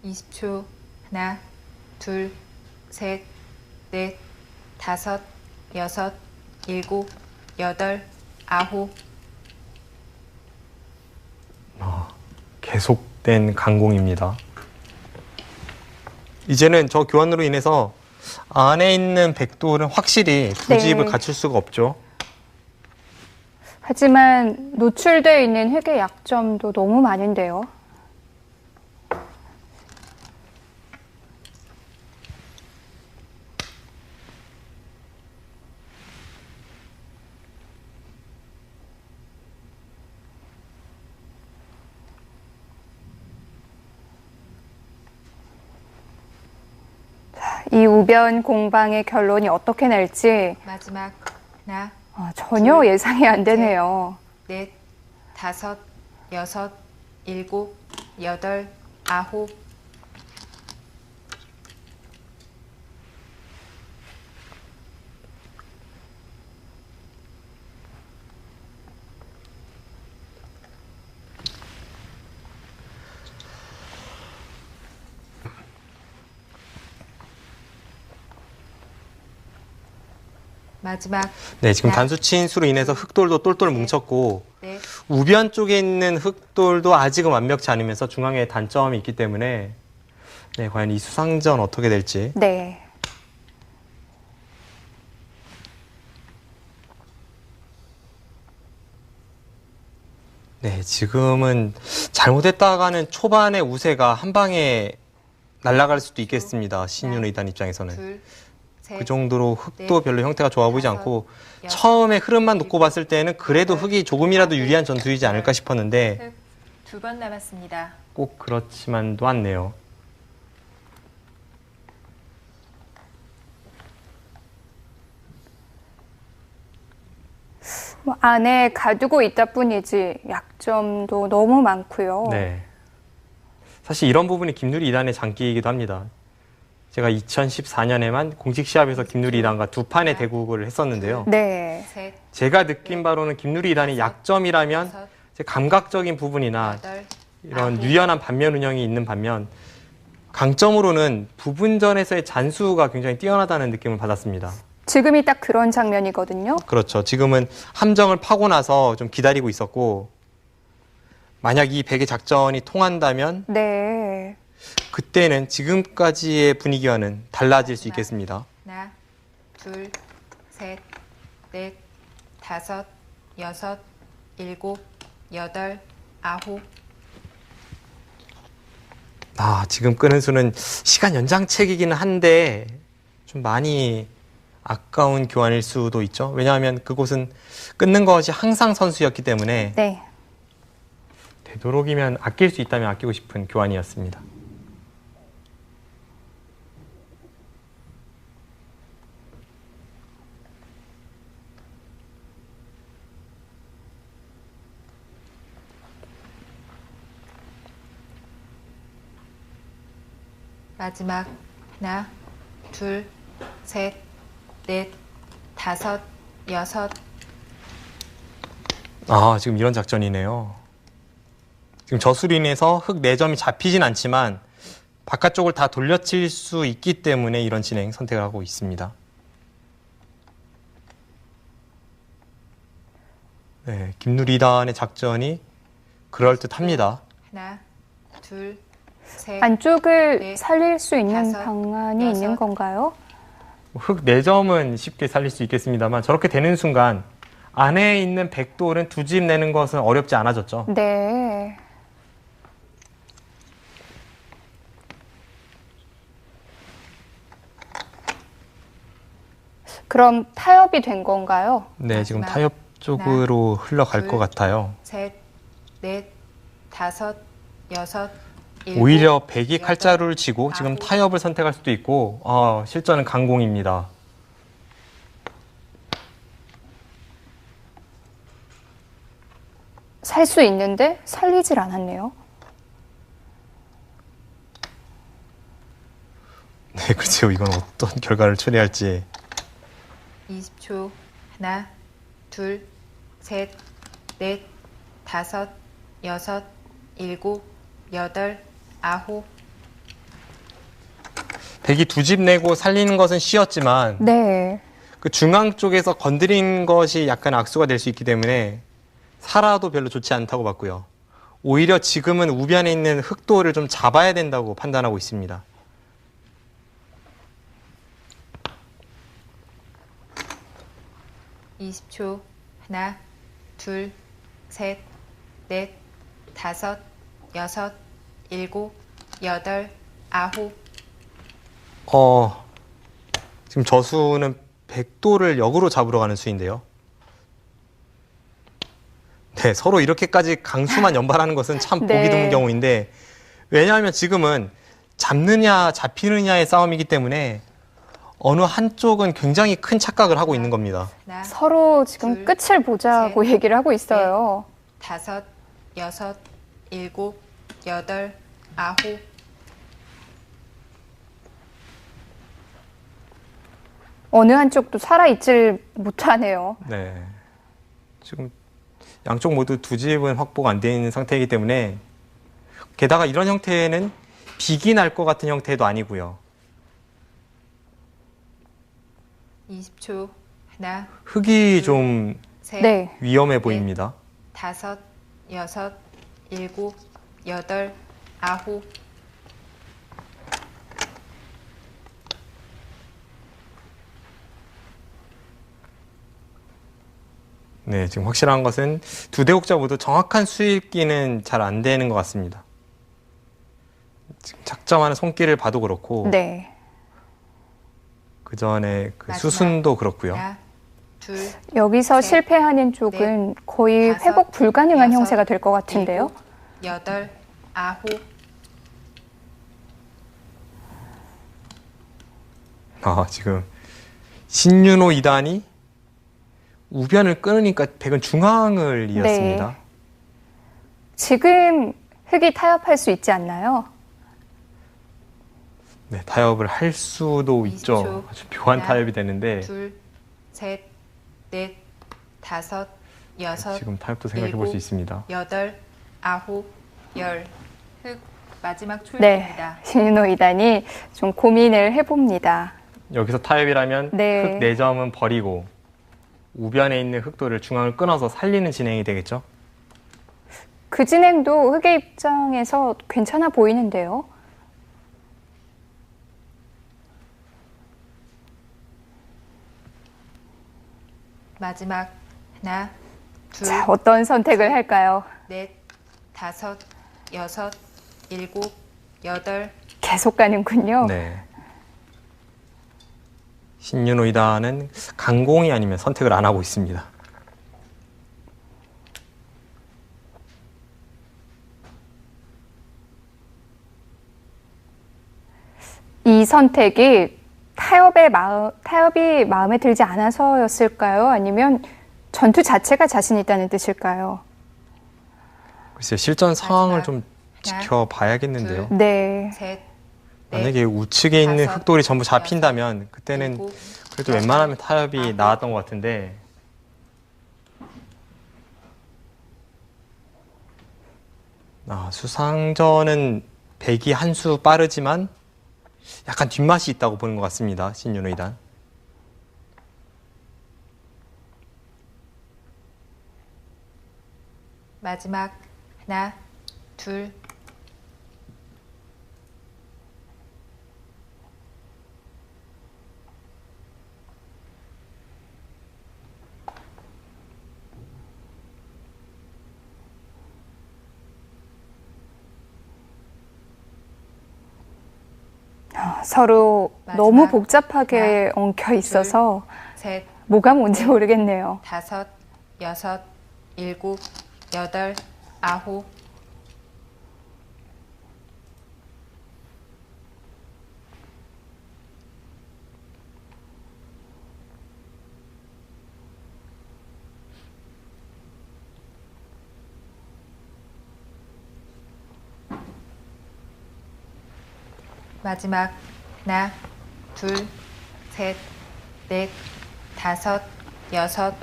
이십 초. 하나, 둘, 셋, 넷, 5, 6, 7, 8, 9. 계속된 강공입니다. 이제는 저 교환으로 인해서 안에 있는 백돌은 확실히 두 네. 집을 갖출 수가 없죠. 하지만 노출되어 있는 흙의 약점도 너무 많은데요. 이 우변 공방의 결론이 어떻게 날지 마지막. 하나, 전혀 예상이 안 되네요. 넷, 5, 6, 7, 8, 9. 마지막. 네, 지금 네. 단수치인 수로 인해서 흑돌도 똘똘 뭉쳤고 네. 우변 쪽에 있는 흑돌도 아직은 완벽치 않으면서 중앙에 단점이 있기 때문에 네, 과연 이 수상전 어떻게 될지. 네. 네, 지금은 잘못했다가는 초반에 우세가 한 방에 날아갈 수도 있겠습니다. 신윤호 2단 입장에서는. 둘, 셋. 그 정도로 흑도 별로 형태가 좋아 보이지 다섯, 않고 여섯, 처음에 흐름만 놓고 봤을 때는 그래도 여덟, 흑이 조금이라도 유리한 전투이지 않을까 싶었는데 흑 2번 남았습니다. 꼭 그렇지만도 않네요. 뭐 안에 가두고 있다 뿐이지 약점도 너무 많고요. 네. 사실 이런 부분이 김누리 2단의 장기이기도 합니다. 제가 2014년에만 공식 시합에서 김누리 2단과 두 판의 대국을 했었는데요. 네. 셋, 제가 느낀 바로는 김누리 2단이 약점이라면 여섯, 제 감각적인 부분이나 여덟, 이런 아홉. 유연한 반면 운영이 있는 반면 강점으로는 부분전에서의 잔수가 굉장히 뛰어나다는 느낌을 받았습니다. 지금이 딱 그런 장면이거든요. 그렇죠. 지금은 함정을 파고 나서 좀 기다리고 있었고 만약 이 백의 작전이 통한다면 네. 그때는 지금까지의 분위기와는 달라질 수 있겠습니다. 하나, 둘, 셋, 넷, 5, 6, 7, 8, 9. 지금 끄는 수는 시간 연장책이기는 한데 좀 많이 아까운 교환일 수도 있죠. 왜냐하면 그곳은 끊는 것이 항상 선수였기 때문에 네. 되도록이면 아낄 수 있다면 아끼고 싶은 교환이었습니다. 마지막 하나, 둘, 셋, 넷, 다섯, 여섯. 아, 지금 이런 작전이네요. 지금 저수로 인해서 흙 4점이 잡히진 않지만 바깥쪽을 다 돌려칠 수 있기 때문에 이런 진행 선택을 하고 있습니다. 네, 김누리단의 작전이 그럴듯합니다. 하나, 둘, 셋. 안쪽을 넷, 살릴 수 있는 다섯, 방안이 여섯. 있는 건가요? 흙 4점은 쉽게 살릴 수 있겠습니다만 저렇게 되는 순간 안에 있는 백돌은 두 집 내는 것은 어렵지 않아졌죠. 네. 그럼 타협이 된 건가요? 네, 지금 마지막. 타협 쪽으로 흘러갈 둘, 것 같아요. 셋, 넷, 다섯, 여섯, 일곱, 오히려 백이 여덟, 칼자루를 치고 지금 아홉. 타협을 선택할 수도 있고 실전은 강공입니다. 살 수 있는데 살리질 않았네요. 네, 그렇죠. 이건 어떤 결과를 초래할지. 20초. 하나, 둘, 셋, 넷, 다섯, 여섯, 일곱, 여덟, 아홉. 백이 두 집 내고 살리는 것은 쉬웠지만 네. 그 중앙 쪽에서 건드린 것이 약간 악수가 될 수 있기 때문에 살아도 별로 좋지 않다고 봤고요. 오히려 지금은 우변에 있는 흑돌을 좀 잡아야 된다고 판단하고 있습니다. (20초) 하나, 둘, 셋, 넷, 다섯, 여섯, 일곱, 여덟, 아홉. 지금 저수는 백돌을 역으로 잡으러 가는 수인데요. 네, 서로 이렇게까지 강수만 연발하는 것은 참 보기 네. 드문 경우인데 왜냐하면 지금은 잡느냐 잡히느냐의 싸움이기 때문에 어느 한쪽은 굉장히 큰 착각을 하고 있는 겁니다. 하나, 서로 지금 둘, 끝을 보자고 셋, 얘기를 하고 있어요. 다섯, 여섯, 일곱, 여덟, 아홉. 어느 한쪽도 살아있질 못하네요. 네, 지금 양쪽 모두 두 집은 확보가 안 돼 있는 상태이기 때문에 게다가 이런 형태는 빅이 날 것 같은 형태도 아니고요. 20초. 하나, 흙이 좀 셋, 네. 위험해 보입니다. 다섯, 여섯, 일곱, 여덟, 아홉. 네, 지금 확실한 것은 두 대국자 모두 정확한 수익기는 잘 안 되는 것 같습니다. 지금 작정하는 손길을 봐도 그렇고 네. 그 전에 그 마지막. 수순도 그렇고요. 하나, 둘, 여기서 셋, 실패하는 쪽은 거의 다섯, 회복 불가능한 여섯, 형세가 될 것 같은데요. 일곱, 여덟, 아홉. 지금 신윤호 2단이 우변을 끊으니까 백은 중앙을 이었습니다. 네. 지금 흙이 타협할 수 있지 않나요? 네, 타협을 할 수도 20초. 있죠. 아주 묘한 하나, 타협이 되는데 둘, 셋, 넷, 다섯, 여섯, 지금 타협도 생각해 볼 수 일곱, 있습니다. 여덟, 아홉, 열. 흙 마지막 네. 초입니다. 신인호 2단이 좀 고민을 해봅니다. 여기서 타협이라면 네. 흙 4점은 버리고 우변에 있는 흑돌을 중앙을 끊어서 살리는 진행이 되겠죠. 그 진행도 흙의 입장에서 괜찮아 보이는데요. 마지막 하나, 둘, 자, 어떤 선택을 할까요? 넷, 다섯, 여섯, 일곱, 여덟. 계속 가는군요. 네. 신윤호 2단은 강공이 아니면 선택을 안 하고 있습니다. 이 선택이 타협이 마음에 들지 않아서였을까요? 아니면 전투 자체가 자신 있다는 뜻일까요? 글쎄요, 실전 상황을 마지막. 좀 하나, 지켜봐야겠는데요. 둘, 네. 셋, 만약에 우측에 있는 다섯, 흑돌이 전부 잡힌다면 그때는 일곱, 그래도 여덟, 웬만하면 타협이 아홉. 나왔던 것 같은데 수상전은 백이 한 수 빠르지만 약간 뒷맛이 있다고 보는 것 같습니다. 신윤호 이단. 마지막 하나, 둘, 서로 마지막. 너무 복잡하게 하나, 엉켜 있어서 셋, 뭐가 뭔지 모르겠네요. 다섯, 여섯, 일곱, 여덟, 아홉. 마지막 하나, 둘, 셋, 넷, 다섯, 여섯,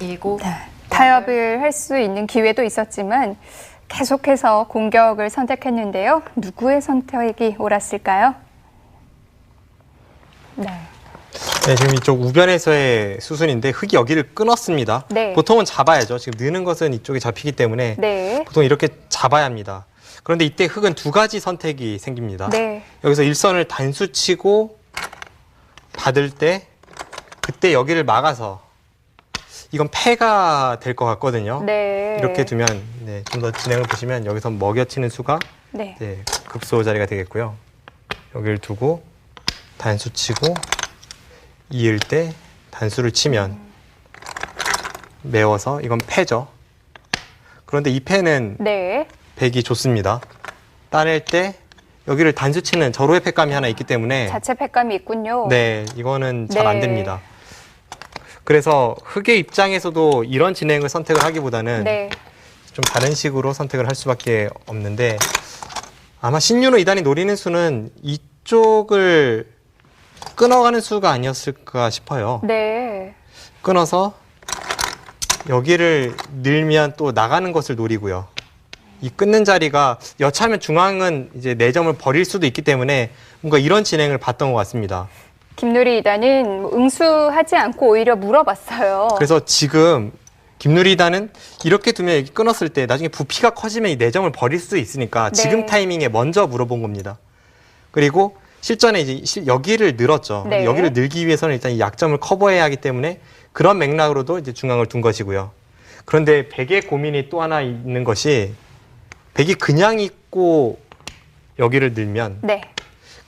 일곱. 네. 타협을 할 수 있는 기회도 있었지만 계속해서 공격을 선택했는데요. 누구의 선택이 옳았을까요? 네. 네, 지금 이쪽 우변에서의 수순인데 흑이 여기를 끊었습니다. 네. 보통은 잡아야죠. 지금 느는 것은 이쪽에 잡히기 때문에 네. 보통 이렇게 잡아야 합니다. 그런데 이때 흑은 두 가지 선택이 생깁니다. 네. 여기서 일선을 단수 받을 때 그때 여기를 막아서 이건 패가 될 것 같거든요. 네. 이렇게 두면 좀 더 진행을 보시면 여기서 먹여치는 수가 네. 급소 자리가 되겠고요. 여기를 두고 단수 치고 이을 때 단수를 치면 메워서 이건 패죠. 그런데 이 패는 네. 백이 좋습니다. 따낼 때 여기를 단수 치는 절호의 패감이 하나 있기 때문에 자체 패감이 있군요. 네, 이거는 잘 안 네. 됩니다. 그래서 흑의 입장에서도 이런 진행을 선택을 하기보다는 네. 좀 다른 식으로 선택을 할 수밖에 없는데 아마 신윤호 이단이 노리는 수는 이쪽을 끊어가는 수가 아니었을까 싶어요. 네. 끊어서 여기를 늘면 또 나가는 것을 노리고요. 이 끊는 자리가 여차하면 중앙은 이제 4점을 버릴 수도 있기 때문에 뭔가 이런 진행을 봤던 것 같습니다. 김누리 이단은 응수하지 않고 오히려 물어봤어요. 그래서 지금 김누리 이단은 이렇게 두면 여기 끊었을 때 나중에 부피가 커지면 이 4점을 버릴 수도 있으니까 네. 지금 타이밍에 먼저 물어본 겁니다. 그리고 실전에 이제 여기를 늘었죠. 네. 여기를 늘기 위해서는 일단 이 약점을 커버해야 하기 때문에 그런 맥락으로도 이제 중앙을 둔 것이고요. 그런데 백의 고민이 또 하나 있는 것이 백이 그냥 있고 여기를 늘면 네.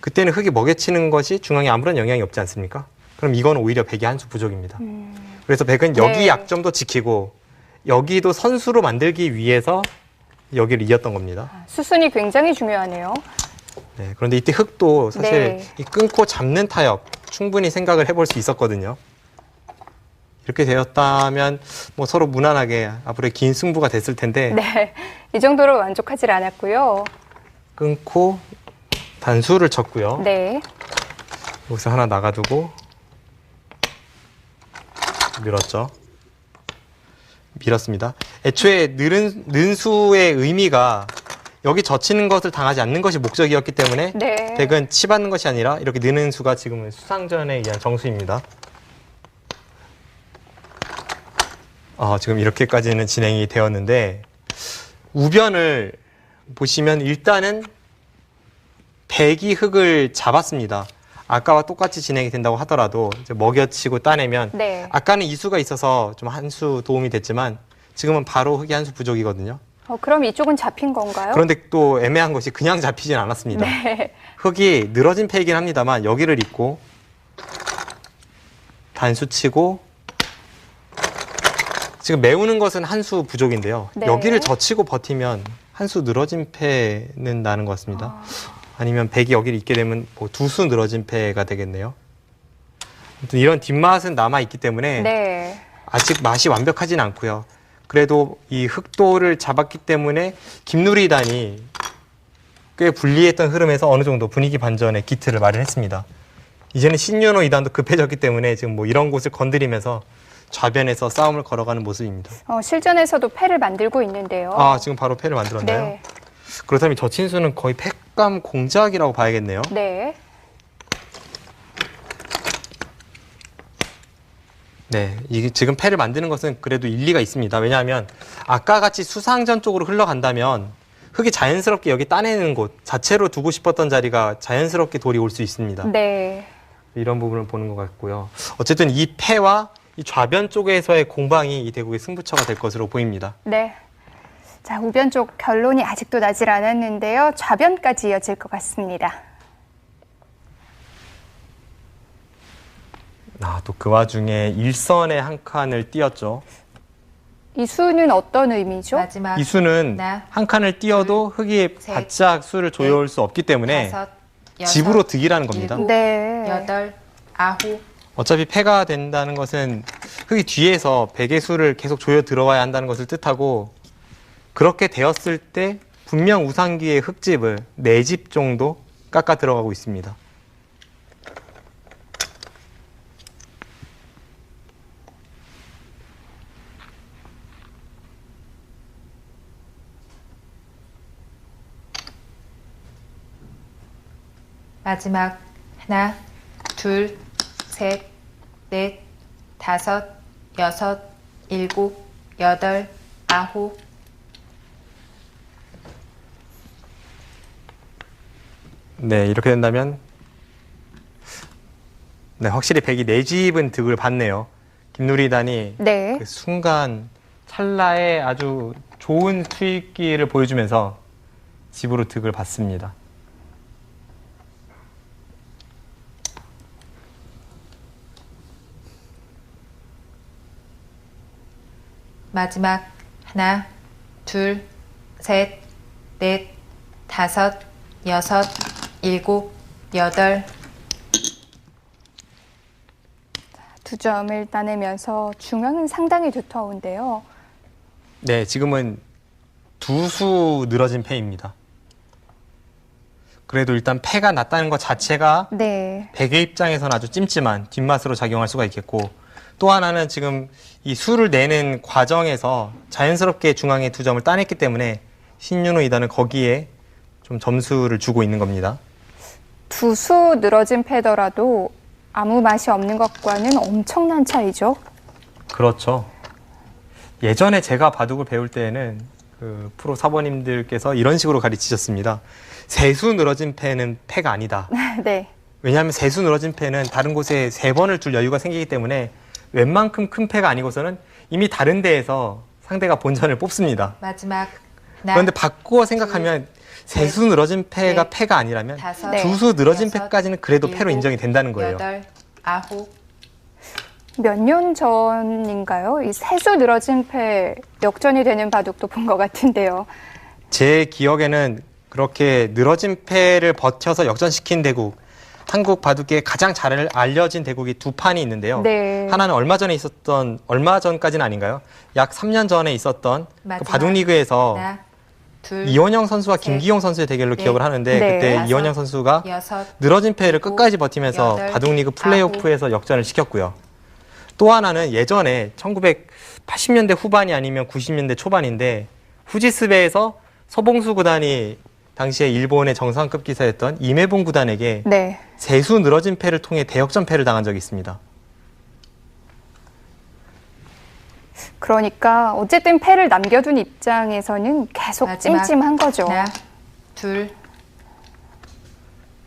그때는 흑이 먹여치는 것이 중앙에 아무런 영향이 없지 않습니까? 그럼 이건 오히려 백이 한 수 부족입니다. 그래서 백은 여기 네. 약점도 지키고 여기도 선수로 만들기 위해서 여기를 이었던 겁니다. 수순이 굉장히 중요하네요. 네, 그런데 이때 흑도 사실 네. 이 끊고 잡는 타협 충분히 생각을 해볼 수 있었거든요. 이렇게 되었다면 뭐 서로 무난하게 앞으로 긴 승부가 됐을 텐데 네. 이 정도로 만족하지 않았고요. 끊고 단수를 쳤고요. 네. 여기서 하나 나가두고 밀었죠. 밀었습니다. 애초에 는 수의 의미가 여기 젖히는 것을 당하지 않는 것이 목적이었기 때문에 네. 백은 치받는 것이 아니라 이렇게 느는 수가 지금은 수상전에 의한 정수입니다. 지금 이렇게까지는 진행이 되었는데 우변을 보시면 일단은 백이 흑을 잡았습니다. 아까와 똑같이 진행이 된다고 하더라도 이제 먹여치고 따내면 네. 아까는 이수가 있어서 좀 한 수 도움이 됐지만 지금은 바로 흑이 한 수 부족이거든요. 그럼 이쪽은 잡힌 건가요? 그런데 또 애매한 것이 그냥 잡히진 않았습니다. 네. 흑이 늘어진 패이긴 합니다만 여기를 잇고 단수 치고 지금 메우는 것은 한 수 부족인데요. 네. 여기를 젖히고 버티면 한 수 늘어진 패는 나는 것 같습니다. 아니면 백이 여기를 잇게 되면 뭐 두 수 늘어진 패가 되겠네요. 아무튼 이런 뒷맛은 남아있기 때문에 네. 아직 맛이 완벽하진 않고요. 그래도 이 흑도를 잡았기 때문에 김누리단이 꽤 불리했던 흐름에서 어느 정도 분위기 반전의 기틀을 마련했습니다. 이제는 신윤호 2단도 급해졌기 때문에 지금 뭐 이런 곳을 건드리면서 좌변에서 싸움을 걸어가는 모습입니다. 실전에서도 패를 만들고 있는데요. 아, 지금 바로 패를 만들었나요? 네. 그렇다면 저 친수는 거의 패감 공작이라고 봐야겠네요. 네. 네, 이게 지금 패를 만드는 것은 그래도 일리가 있습니다. 왜냐하면 아까 같이 수상전 쪽으로 흘러간다면 흙이 자연스럽게 여기 따내는 곳 자체로 두고 싶었던 자리가 자연스럽게 돌이 올 수 있습니다. 네. 이런 부분을 보는 것 같고요. 어쨌든 이 패와 이 좌변 쪽에서의 공방이 이 대국의 승부처가 될 것으로 보입니다. 네. 자, 우변 쪽 결론이 아직도 나질 않았는데요. 좌변까지 이어질 것 같습니다. 아, 또 그 와중에 일선에 한 칸을 띄었죠. 이 수는 어떤 의미죠? 마지막 이 수는 하나, 한 칸을 띄어도 흙이 셋, 바짝 수를 조여올 수 없기 때문에 다섯, 여섯, 집으로 득이라는 겁니다. 일곱, 네. 여덟, 아홉. 어차피 패가 된다는 것은 흙이 뒤에서 백의 수를 계속 조여 들어와야 한다는 것을 뜻하고 그렇게 되었을 때 분명 우상기의 흙집을 4집 정도 깎아 들어가고 있습니다. 마지막 하나, 둘, 셋, 넷, 다섯, 여섯, 일곱, 여덟, 아홉. 네, 이렇게 된다면 네, 확실히 백이 4집은 득을 받네요. 김누리단이 네. 그 순간 찰나에 아주 좋은 수익기를 보여주면서 집으로 득을 받습니다. 마지막 하나, 둘, 셋, 넷, 다섯, 여섯, 일곱, 여덟. 2점을 따내면서 중앙은 상당히 두터운데요. 네, 지금은 2수 늘어진 패입니다. 그래도 일단 패가 났다는 것 자체가 네. 백의 입장에서는 아주 찜찜한 뒷맛으로 작용할 수가 있겠고 또 하나는 지금 이 수를 내는 과정에서 자연스럽게 중앙에 2점을 따냈기 때문에 신윤호 2단은 거기에 좀 점수를 주고 있는 겁니다. 2수 늘어진 패더라도 아무 맛이 없는 것과는 엄청난 차이죠. 그렇죠. 예전에 제가 바둑을 배울 때에는 그 프로 사모님들께서 이런 식으로 가르치셨습니다. 세수 늘어진 패는 패가 아니다. 네. 왜냐하면 세수 늘어진 패는 다른 곳에 3번을 둘 여유가 생기기 때문에 웬만큼 큰 패가 아니고서는 이미 다른 데에서 상대가 본전을 뽑습니다. 마지막 하나, 그런데 바꾸어 생각하면 세수 늘어진 패가 넷, 패가 아니라면 다섯, 네. 2수 늘어진 여섯, 패까지는 그래도 패로 일곱, 인정이 된다는 거예요. 여덟, 아홉. 몇 년 전인가요? 이 세수 늘어진 패 역전이 되는 바둑도 본 것 같은데요. 제 기억에는 그렇게 늘어진 패를 버텨서 역전시킨 대국, 한국 바둑계에 가장 잘 알려진 대국이 2판이 있는데요. 네. 하나는 얼마 전까지는 아닌가요? 약 3년 전에 있었던 그 마지막 바둑 리그에서 하나, 둘, 이원영 선수와 셋, 김기용 선수의 대결로 넷, 기억을 하는데 네. 그때 다섯, 이원영 선수가 여섯, 늘어진 패를 일곱, 끝까지 버티면서 여덟, 바둑 리그 플레이오프에서 역전을 시켰고요. 또 하나는 예전에 1980년대 후반이 아니면 90년대 초반인데 후지스베에서 서봉수 구단이 당시에 일본의 정상급 기사였던 임해봉 구단에게 네. 세수 늘어진 패를 통해 대역전 패를 당한 적이 있습니다. 그러니까 어쨌든 패를 남겨둔 입장에서는 계속 마지막 찜찜한 거죠. 하나, 둘,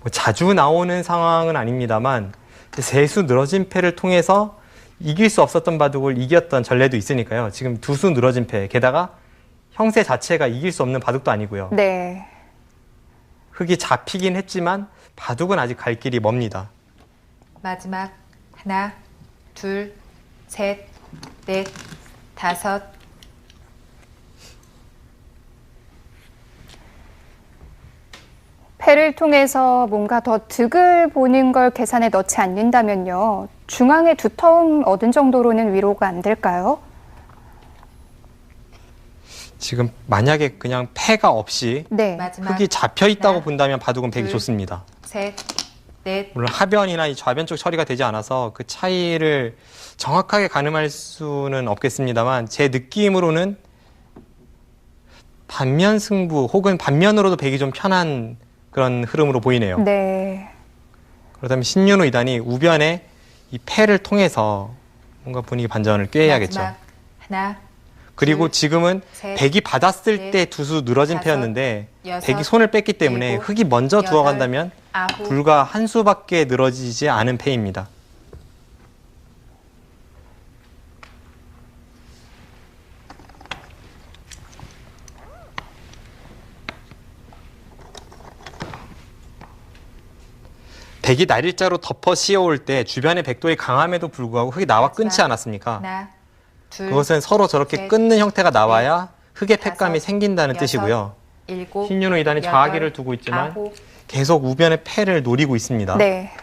뭐 자주 나오는 상황은 아닙니다만 세수 늘어진 패를 통해서 이길 수 없었던 바둑을 이겼던 전례도 있으니까요. 지금 2수 늘어진 패, 게다가 형세 자체가 이길 수 없는 바둑도 아니고요. 네. 흙이 잡히긴 했지만 바둑은 아직 갈 길이 멉니다. 마지막 하나, 둘, 셋, 넷, 다섯. 패를 통해서 뭔가 더 득을 보는 걸 계산에 넣지 않는다면요. 중앙의 두터움 얻은 정도로는 위로가 안 될까요? 지금 만약에 그냥 패가 없이 네. 마지막 흙이 잡혀 있다고 하나, 본다면 바둑은 배기 둘, 좋습니다. 셋, 넷, 물론 하변이나 이 좌변 쪽 처리가 되지 않아서 그 차이를 정확하게 가늠할 수는 없겠습니다만 제 느낌으로는 반면 승부 혹은 반면으로도 배기 좀 편한 그런 흐름으로 보이네요. 네. 그렇다면 신윤호 2단이 우변에 이 패를 통해서 뭔가 분위기 반전을 꾀해야겠죠. 마지막 하나, 그리고 둘, 지금은 셋, 백이 받았을 넷, 때 두수 늘어진 다섯, 패였는데 여섯, 백이 손을 뺐기 때문에 일곱, 흙이 먼저 여덟, 들어간다면 아홉, 불과 한 수밖에 늘어지지 않은 패입니다. 백이 날일자로 덮어 씌워올 때 주변의 백돌이 강함에도 불구하고 흙이 나와 끊지 않았습니까? 하나, 둘, 그것은 서로 저렇게 셋, 끊는 형태가 나와야 흙의 다섯, 패감이 생긴다는 여섯, 뜻이고요. 일곱, 신윤호 2단이 여덟, 좌하기를 두고 있지만 아홉, 계속 우변의 패를 노리고 있습니다. 네.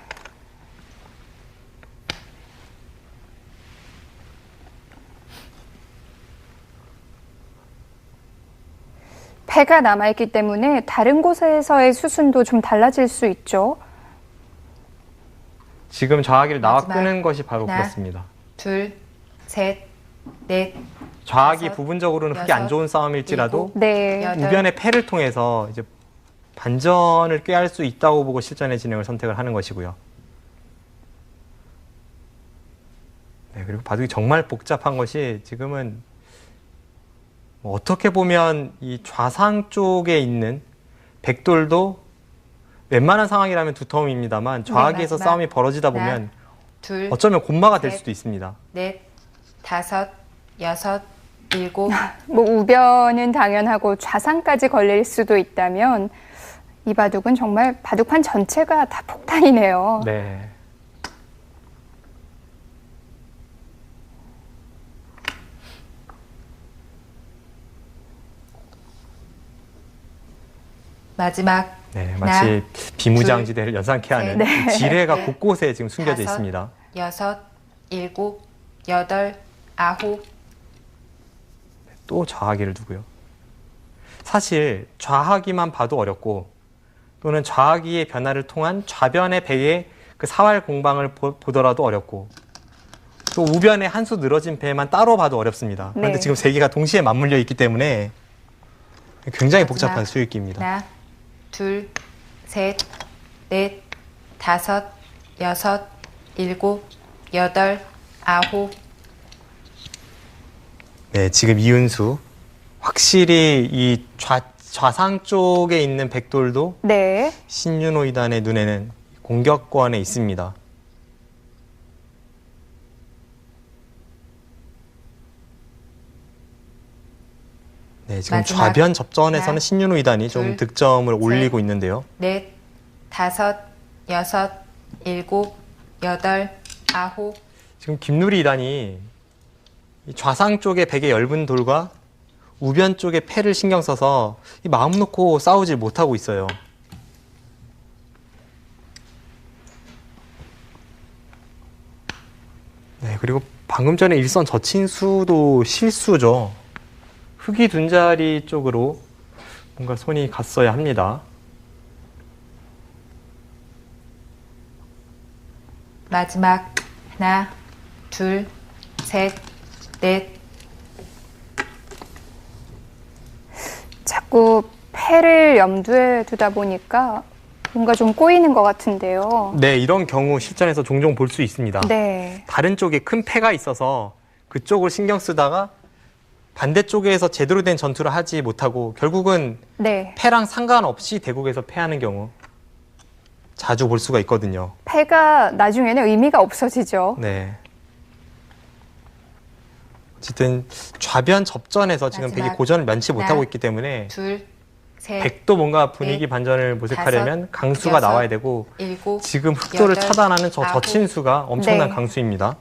패가 남아있기 때문에 다른 곳에서의 수순도 좀 달라질 수 있죠. 지금 좌하기를 나와 마지막 끄는 것이 바로 하나, 그렇습니다. 둘, 셋, 넷, 좌하기 다섯, 부분적으로는 흙이 안 여섯, 좋은 싸움일지라도 일곱, 네. 여덟, 우변의 패를 통해서 이제 반전을 꾀할 수 있다고 보고 실전의 진행을 선택을 하는 것이고요. 네, 그리고 바둑이 정말 복잡한 것이 지금은 뭐 어떻게 보면 이 좌상 쪽에 있는 백돌도 웬만한 상황이라면 두터움입니다만 좌하기에서 마지막. 싸움이 벌어지다 보면 하나, 둘, 어쩌면 곤마가 될 셋, 수도 있습니다. 넷, 다섯, 여섯, 일곱, 뭐 우변은 당연하고 좌상까지 걸릴 수도 있다면 이 바둑은 정말 바둑판 전체가 다 폭탄이네요. 네. 마지막 네, 하나, 마치 비무장지대를 연상케 하는 네. 이 지뢰가 넷, 곳곳에 지금 숨겨져 다섯, 있습니다. 여섯, 일곱, 여덟, 아홉, 또 좌하기를 두고요. 사실 좌하기만 봐도 어렵고 또는 좌하기의 변화를 통한 좌변의 배의 그 사활 공방을 보더라도 어렵고 또 우변의 한 수 늘어진 배만 따로 봐도 어렵습니다. 그런데 네. 지금 세 개가 동시에 맞물려 있기 때문에 굉장히 마지막 복잡한 수익기입니다. 하나, 둘, 셋, 넷, 다섯, 여섯, 일곱, 여덟, 아홉. 네, 지금 이은수 확실히 이 좌상 쪽에 있는 백돌도 네. 신윤호 2단의 눈에는 공격권에 있습니다. 네, 지금 마지막 좌변 접전에서는 하나, 신윤호 2단이 좀 둘, 득점을 셋, 올리고 있는데요. 넷, 다섯, 여섯, 일곱, 여덟, 아홉. 지금 김누리 2단이 이 좌상 쪽의 백의 엷은 돌과 우변 쪽의 패를 신경 써서 이 마음 놓고 싸우질 못하고 있어요. 네, 그리고 방금 전에 일선 저친수도 실수죠. 흙이 둔 자리 쪽으로 뭔가 손이 갔어야 합니다. 마지막 하나, 둘, 셋, 넷. 자꾸 패를 염두에 두다 보니까 뭔가 좀 꼬이는 것 같은데요. 네, 이런 경우 실전에서 종종 볼 수 있습니다. 네. 다른 쪽에 큰 패가 있어서 그쪽을 신경 쓰다가 반대쪽에서 제대로 된 전투를 하지 못하고 결국은 네. 패랑 상관없이 대국에서 패하는 경우 자주 볼 수가 있거든요. 패가 나중에는 의미가 없어지죠. 네. 어쨌든 좌변 접전에서 지금 마지막 백이 고전을 면치 하나, 못하고 있기 때문에 둘, 셋, 백도 뭔가 분위기 넷, 반전을 모색하려면 다섯, 강수가 여섯, 나와야 되고 일곱, 지금 흑도를 여덟, 차단하는 저 아홉. 저친수가 엄청난 네. 강수입니다.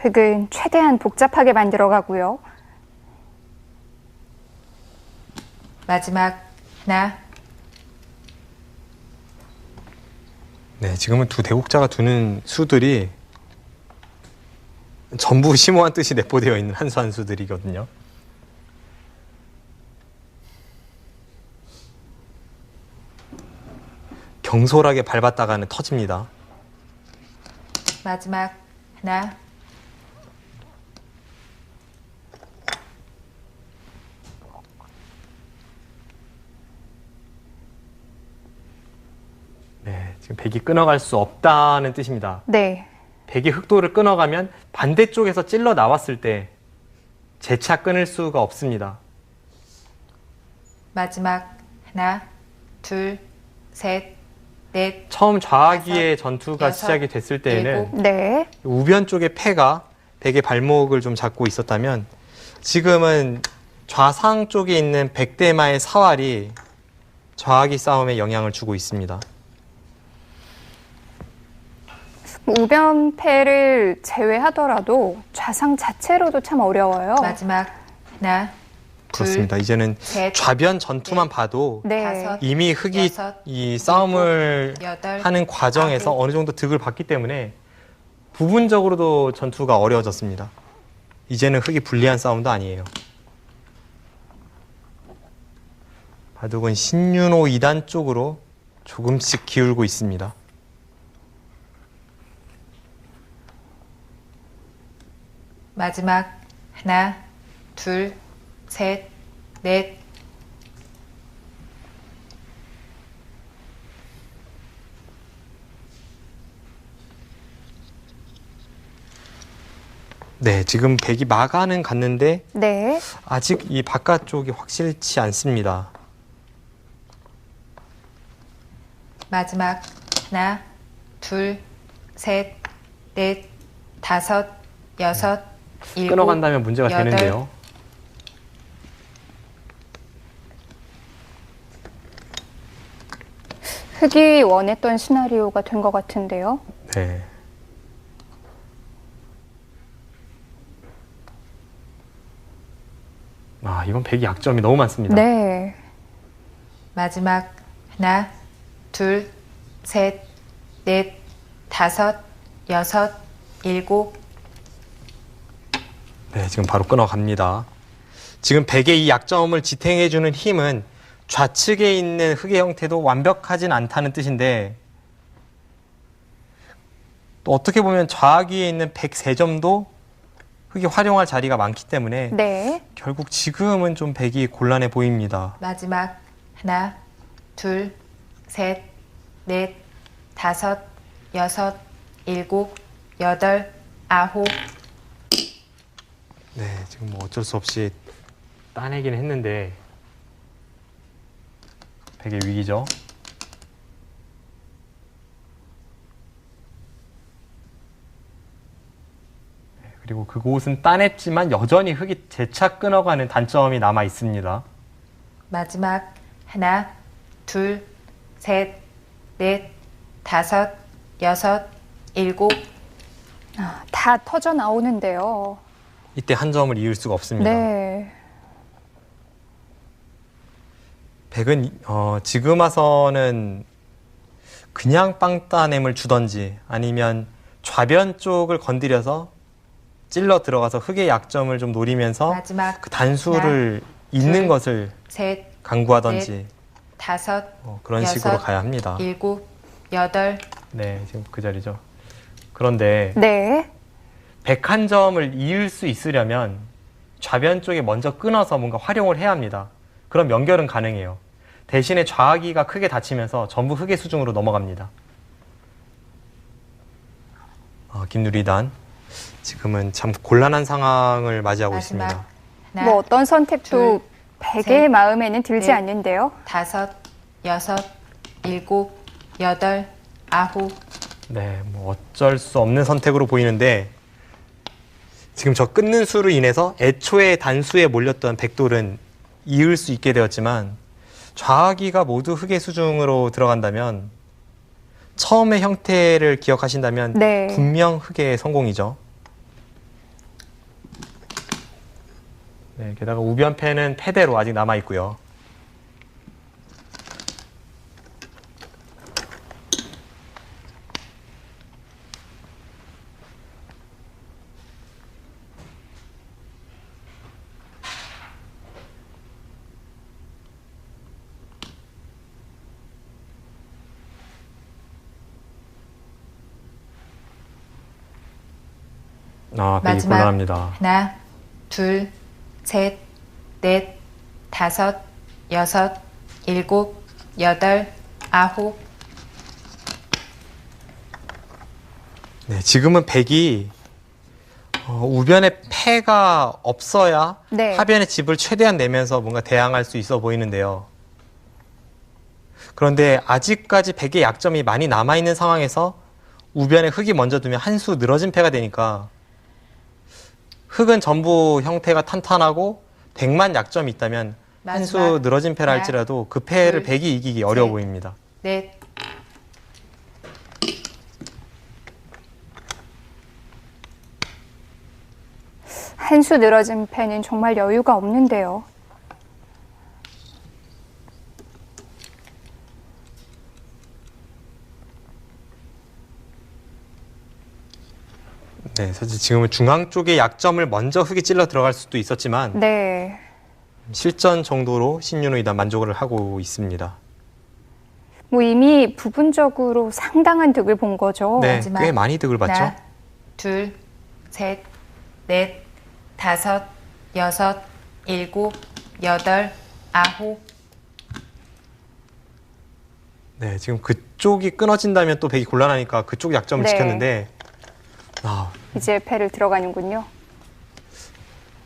흙은 최대한 복잡하게 만들어가고요. 마지막 하나, 네, 지금은 두 대국자가 두는 수들이 전부 심오한 뜻이 내포되어 있는 한 수 한 수들이거든요. 경솔하게 밟았다가는 터집니다. 마지막 하나, 네, 지금 백이 끊어갈 수 없다는 뜻입니다. 네. 백이 흑도를 끊어가면 반대쪽에서 찔러 나왔을 때 재차 끊을 수가 없습니다. 마지막 하나, 둘, 셋, 넷, 처음 좌하기의 다섯, 전투가 여섯, 시작이 됐을 때에는 일곱. 네. 우변 쪽의 패가 백의 발목을 좀 잡고 있었다면 지금은 좌상 쪽에 있는 백대마의 사활이 좌하기 싸움에 영향을 주고 있습니다. 우변패를 제외하더라도 좌상 자체로도 참 어려워요. 마지막 하나, 그렇습니다. 이제는 셋, 좌변 전투만 봐도 네. 다섯, 이미 흑이 여섯, 이 싸움을 여덟, 하는 과정에서 아홉. 어느 정도 득을 봤기 때문에 부분적으로도 전투가 어려워졌습니다. 이제는 흑이 불리한 싸움도 아니에요. 바둑은 신윤호 2단 쪽으로 조금씩 기울고 있습니다. 마지막 하나, 둘, 셋, 넷, 네, 지금 백이 마가는 갔는데 네. 아직 이 바깥쪽이 확실치 않습니다. 마지막 하나, 둘, 셋, 넷, 다섯, 여섯, 일곱, 끊어간다면 문제가 여덟, 되는데요. 흑이 원했던 시나리오가 된 것 같은데요. 네. 아, 이건 백이 약점이 너무 많습니다. 네. 마지막 하나, 둘, 셋, 넷, 다섯, 여섯, 일곱, 네, 지금 바로 끊어갑니다. 지금 백의 이 약점을 지탱해주는 힘은 좌측에 있는 흑의 형태도 완벽하진 않다는 뜻인데 또 어떻게 보면 좌하기에 있는 백 3점도 흑이 활용할 자리가 많기 때문에 네. 결국 지금은 좀 백이 곤란해 보입니다. 마지막 하나, 둘, 셋, 넷, 다섯, 여섯, 일곱, 여덟, 아홉, 네, 지금 뭐 어쩔 수 없이 따내긴 했는데 백의 위기죠. 네, 그리고 그곳은 따냈지만 여전히 흑이 재차 끊어가는 단점이 남아 있습니다. 마지막 하나, 둘, 셋, 넷, 다섯, 여섯, 일곱, 다 터져 나오는데요. 이때 한 점을 이을 수가 없습니다. 네. 백은 지금 와서는 그냥 빵 따냄을 주던지 아니면 좌변 쪽을 건드려서 찔러 들어가서 흑의 약점을 좀 노리면서 마지막 그 단수를 잇는 둘, 것을 셋, 강구하던지 다섯, 그런 여섯, 식으로 가야 합니다. 일곱, 여덟, 네, 지금 그 자리죠. 그런데 네. 101점을 이을 수 있으려면 좌변 쪽에 먼저 끊어서 뭔가 활용을 해야 합니다. 그럼 연결은 가능해요. 대신에 좌하기가 크게 다치면서 전부 흑의 수중으로 넘어갑니다. 김누리단 지금은 참 곤란한 상황을 맞이하고 마지막 있습니다. 하나, 뭐 어떤 선택도 둘, 백의 셋, 마음에는 들지 넷. 않는데요. 다섯, 여섯, 일곱, 여덟, 아홉, 네, 뭐 어쩔 수 없는 선택으로 보이는데 지금 저 끊는 수로 인해서 애초에 단수에 몰렸던 백돌은 이을 수 있게 되었지만 좌하기가 모두 흑의 수중으로 들어간다면 처음의 형태를 기억하신다면 네. 분명 흑의 성공이죠. 네, 게다가 우변패는 패대로 아직 남아 있고요. 아, 되게 마지막 곤란합니다. 하나, 둘, 셋, 넷, 다섯, 여섯, 일곱, 여덟, 아홉. 네, 지금은 백이 우변에 패가 없어야 네. 하변의 집을 최대한 내면서 뭔가 대항할 수 있어 보이는데요. 그런데 아직까지 백의 약점이 많이 남아있는 상황에서 우변에 흙이 먼저 두면 한 수 늘어진 패가 되니까 흙은 전부 형태가 탄탄하고 백만 약점이 있다면 한 수 마지막 늘어진 패라 하나, 할지라도 그 패를 둘, 백이 이기기 어려워 셋. 보입니다. 넷. 한 수 늘어진 패는 정말 여유가 없는데요. 네, 사실 지금은 중앙 쪽의 약점을 먼저 흙이 찔러 들어갈 수도 있었지만 네. 실전 정도로 신윤호 이단 만족을 하고 있습니다. 뭐 이미 부분적으로 상당한 득을 본 거죠. 네, 마지막. 꽤 많이 득을 봤죠. 하나, 둘, 셋, 넷, 다섯, 여섯, 일곱, 여덟, 아홉. 네, 지금 그쪽이 끊어진다면 또 백이 곤란하니까 그쪽 약점을 네. 지켰는데 이제 패를 들어가는군요.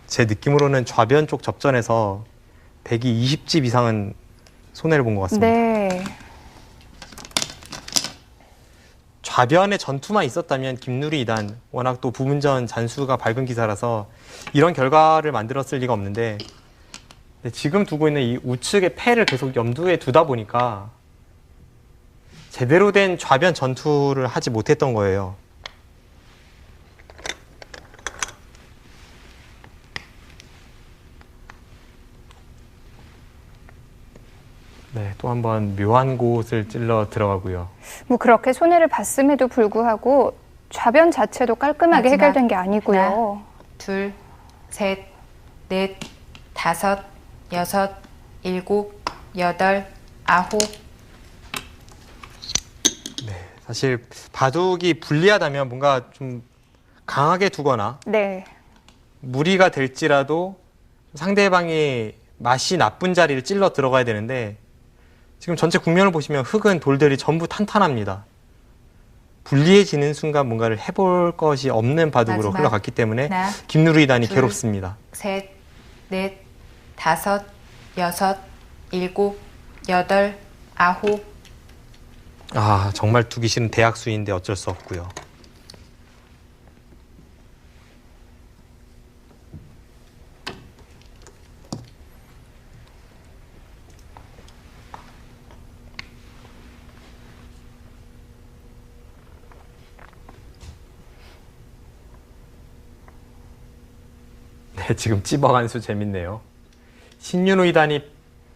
제 느낌으로는 좌변 쪽 접전에서 백이 20집 이상은 손해를 본 것 같습니다. 네. 좌변에 전투만 있었다면 김누리 이단 워낙 또 부분전 잔수가 밝은 기사라서 이런 결과를 만들었을 리가 없는데 지금 두고 있는 이 우측의 패를 계속 염두에 두다 보니까 제대로 된 좌변 전투를 하지 못했던 거예요. 네, 또 한 번 묘한 곳을 찔러 들어가고요. 뭐 그렇게 손해를 봤음에도 불구하고 좌변 자체도 깔끔하게 마지막. 해결된 게 아니고요. 하나. 둘, 셋, 넷, 다섯, 여섯, 일곱, 여덟, 아홉. 사실 바둑이 불리하다면 뭔가 좀 강하게 두거나 네. 무리가 될지라도 상대방이 맛이 나쁜 자리를 찔러 들어가야 되는데 지금 전체 국면을 보시면 흙은 돌들이 전부 탄탄합니다. 불리해지는 순간 뭔가를 해볼 것이 없는 바둑으로 마지막. 흘러갔기 때문에 하나, 김누리단이 둘. 괴롭습니다. 셋, 넷, 다섯, 여섯, 일곱, 여덟, 아홉. 아, 정말 두기 싫은 대학수인데 어쩔 수 없고요. 네, 지금 찝어간 수 재밌네요. 신윤호 이단이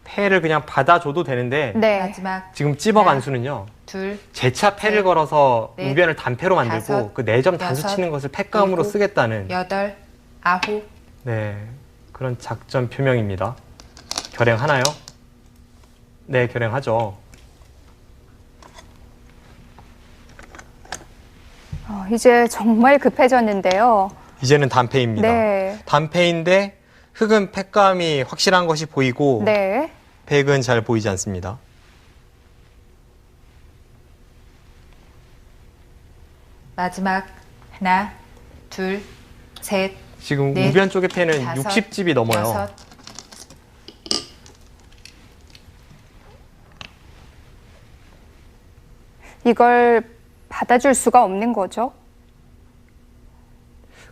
패를 그냥 받아줘도 되는데 네. 마지막 지금 찝어간 하나, 수는요. 둘, 재차 패를 셋, 걸어서 넷, 우변을 단패로 만들고 다섯, 그 4점 단수 여섯, 치는 것을 패감으로 일곱, 쓰겠다는 여덟, 아홉. 네, 그런 작전 표명입니다. 결행하나요? 네, 결행하죠. 이제 정말 급해졌는데요. 이제는 단패입니다. 네. 단패인데 흙은 패감이 확실한 것이 보이고 네. 백은 잘 보이지 않습니다. 마지막 하나, 둘, 셋, 지금 넷, 우변 쪽의 패는 다섯, 60집이 넘어요. 여섯. 이걸 받아줄 수가 없는 거죠.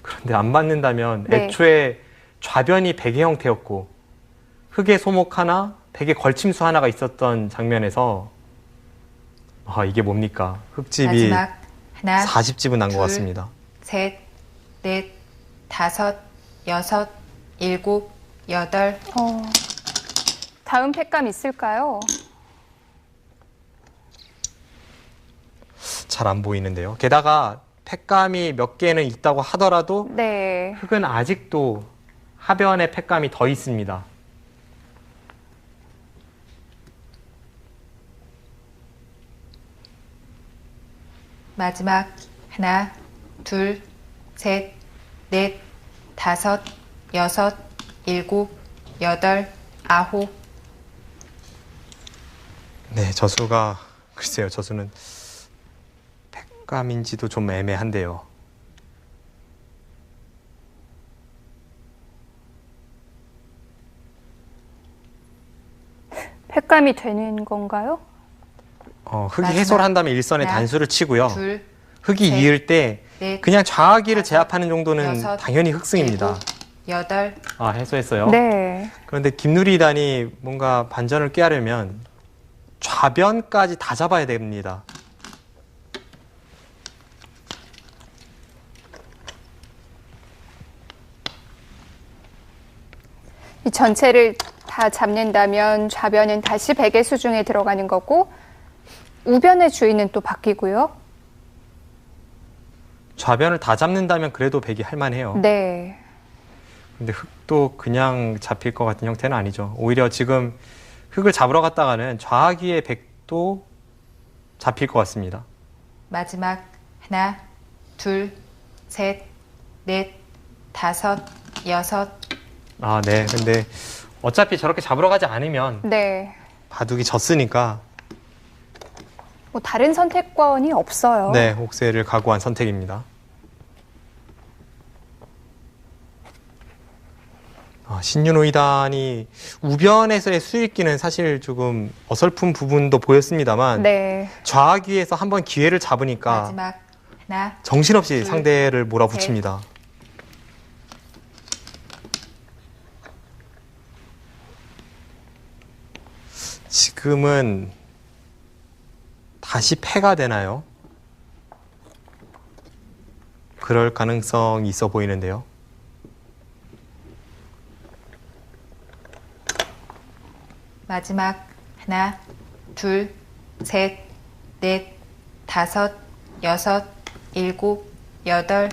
그런데 안 받는다면 네. 애초에 좌변이 백의 형태였고 흙의 소목 하나, 백의 걸침수 하나가 있었던 장면에서 이게 뭡니까? 흙집이 마지막 하나, 40집은 난 것 둘, 같습니다. 셋, 넷, 다섯, 여섯, 일곱, 여덟. 다음 팩감 있을까요? 잘 안 보이는데요. 게다가 팩감이 몇 개는 있다고 하더라도 네. 흙은 아직도 하변에 팩감이 더 있습니다. 마지막 하나, 둘, 셋, 넷, 다섯, 여섯, 일곱, 여덟, 아홉. 네, 저수가 글쎄요. 저수는 팩감인지도 좀 애매한데요. 팩감이 되는 건가요? 흙이 마지막 해소를 한다면 일선에 하나, 단수를 치고요. 둘, 흙이 셋, 이을 때 넷, 그냥 좌하기를 다섯, 제압하는 정도는 여섯, 당연히 흑승입니다. 일곱, 여덟. 해소했어요. 네. 그런데 김누리단이 뭔가 반전을 꾀하려면 좌변까지 다 잡아야 됩니다. 이 전체를 다 잡는다면 좌변은 다시 베개 수중에 들어가는 거고 우변의 주인은 또 바뀌고요. 좌변을 다 잡는다면 그래도 백이 할만해요. 네. 근데 흙도 그냥 잡힐 것 같은 형태는 아니죠. 오히려 지금 흙을 잡으러 갔다가는 좌하기의 백도 잡힐 것 같습니다. 마지막 하나, 둘, 셋, 넷, 다섯, 여섯. 네. 근데 어차피 저렇게 잡으러 가지 않으면 네. 바둑이 졌으니까 뭐 다른 선택권이 없어요. 네, 옥새를 각오한 선택입니다. 신윤호 이단이 우변에서의 수익기는 사실 조금 어설픈 부분도 보였습니다만 네. 좌하기에서 한번 기회를 잡으니까 마지막 하나, 정신없이 둘, 상대를 몰아붙입니다. 지금은 다시 패가 되나요? 그럴 가능성이 있어 보이는데요. 마지막 하나, 둘, 셋, 넷, 다섯, 여섯, 일곱, 여덟.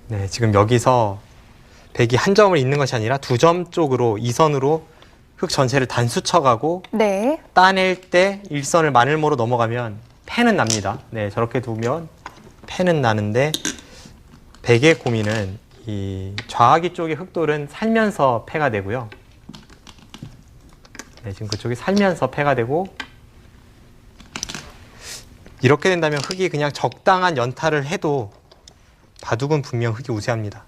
네, 지금 여기서 백이 한 점을 잇는 것이 아니라 두 점 쪽으로 이선으로 흙 전체를 단수 쳐가고 네. 따낼 때 일선을 마늘모로 넘어가면 패는 납니다. 네, 저렇게 두면 패는 나는데 백의 고민은 이 좌하기 쪽의 흙돌은 살면서 패가 되고요. 네, 지금 그쪽이 살면서 패가 되고 이렇게 된다면 흙이 그냥 적당한 연타를 해도 바둑은 분명 흙이 우세합니다.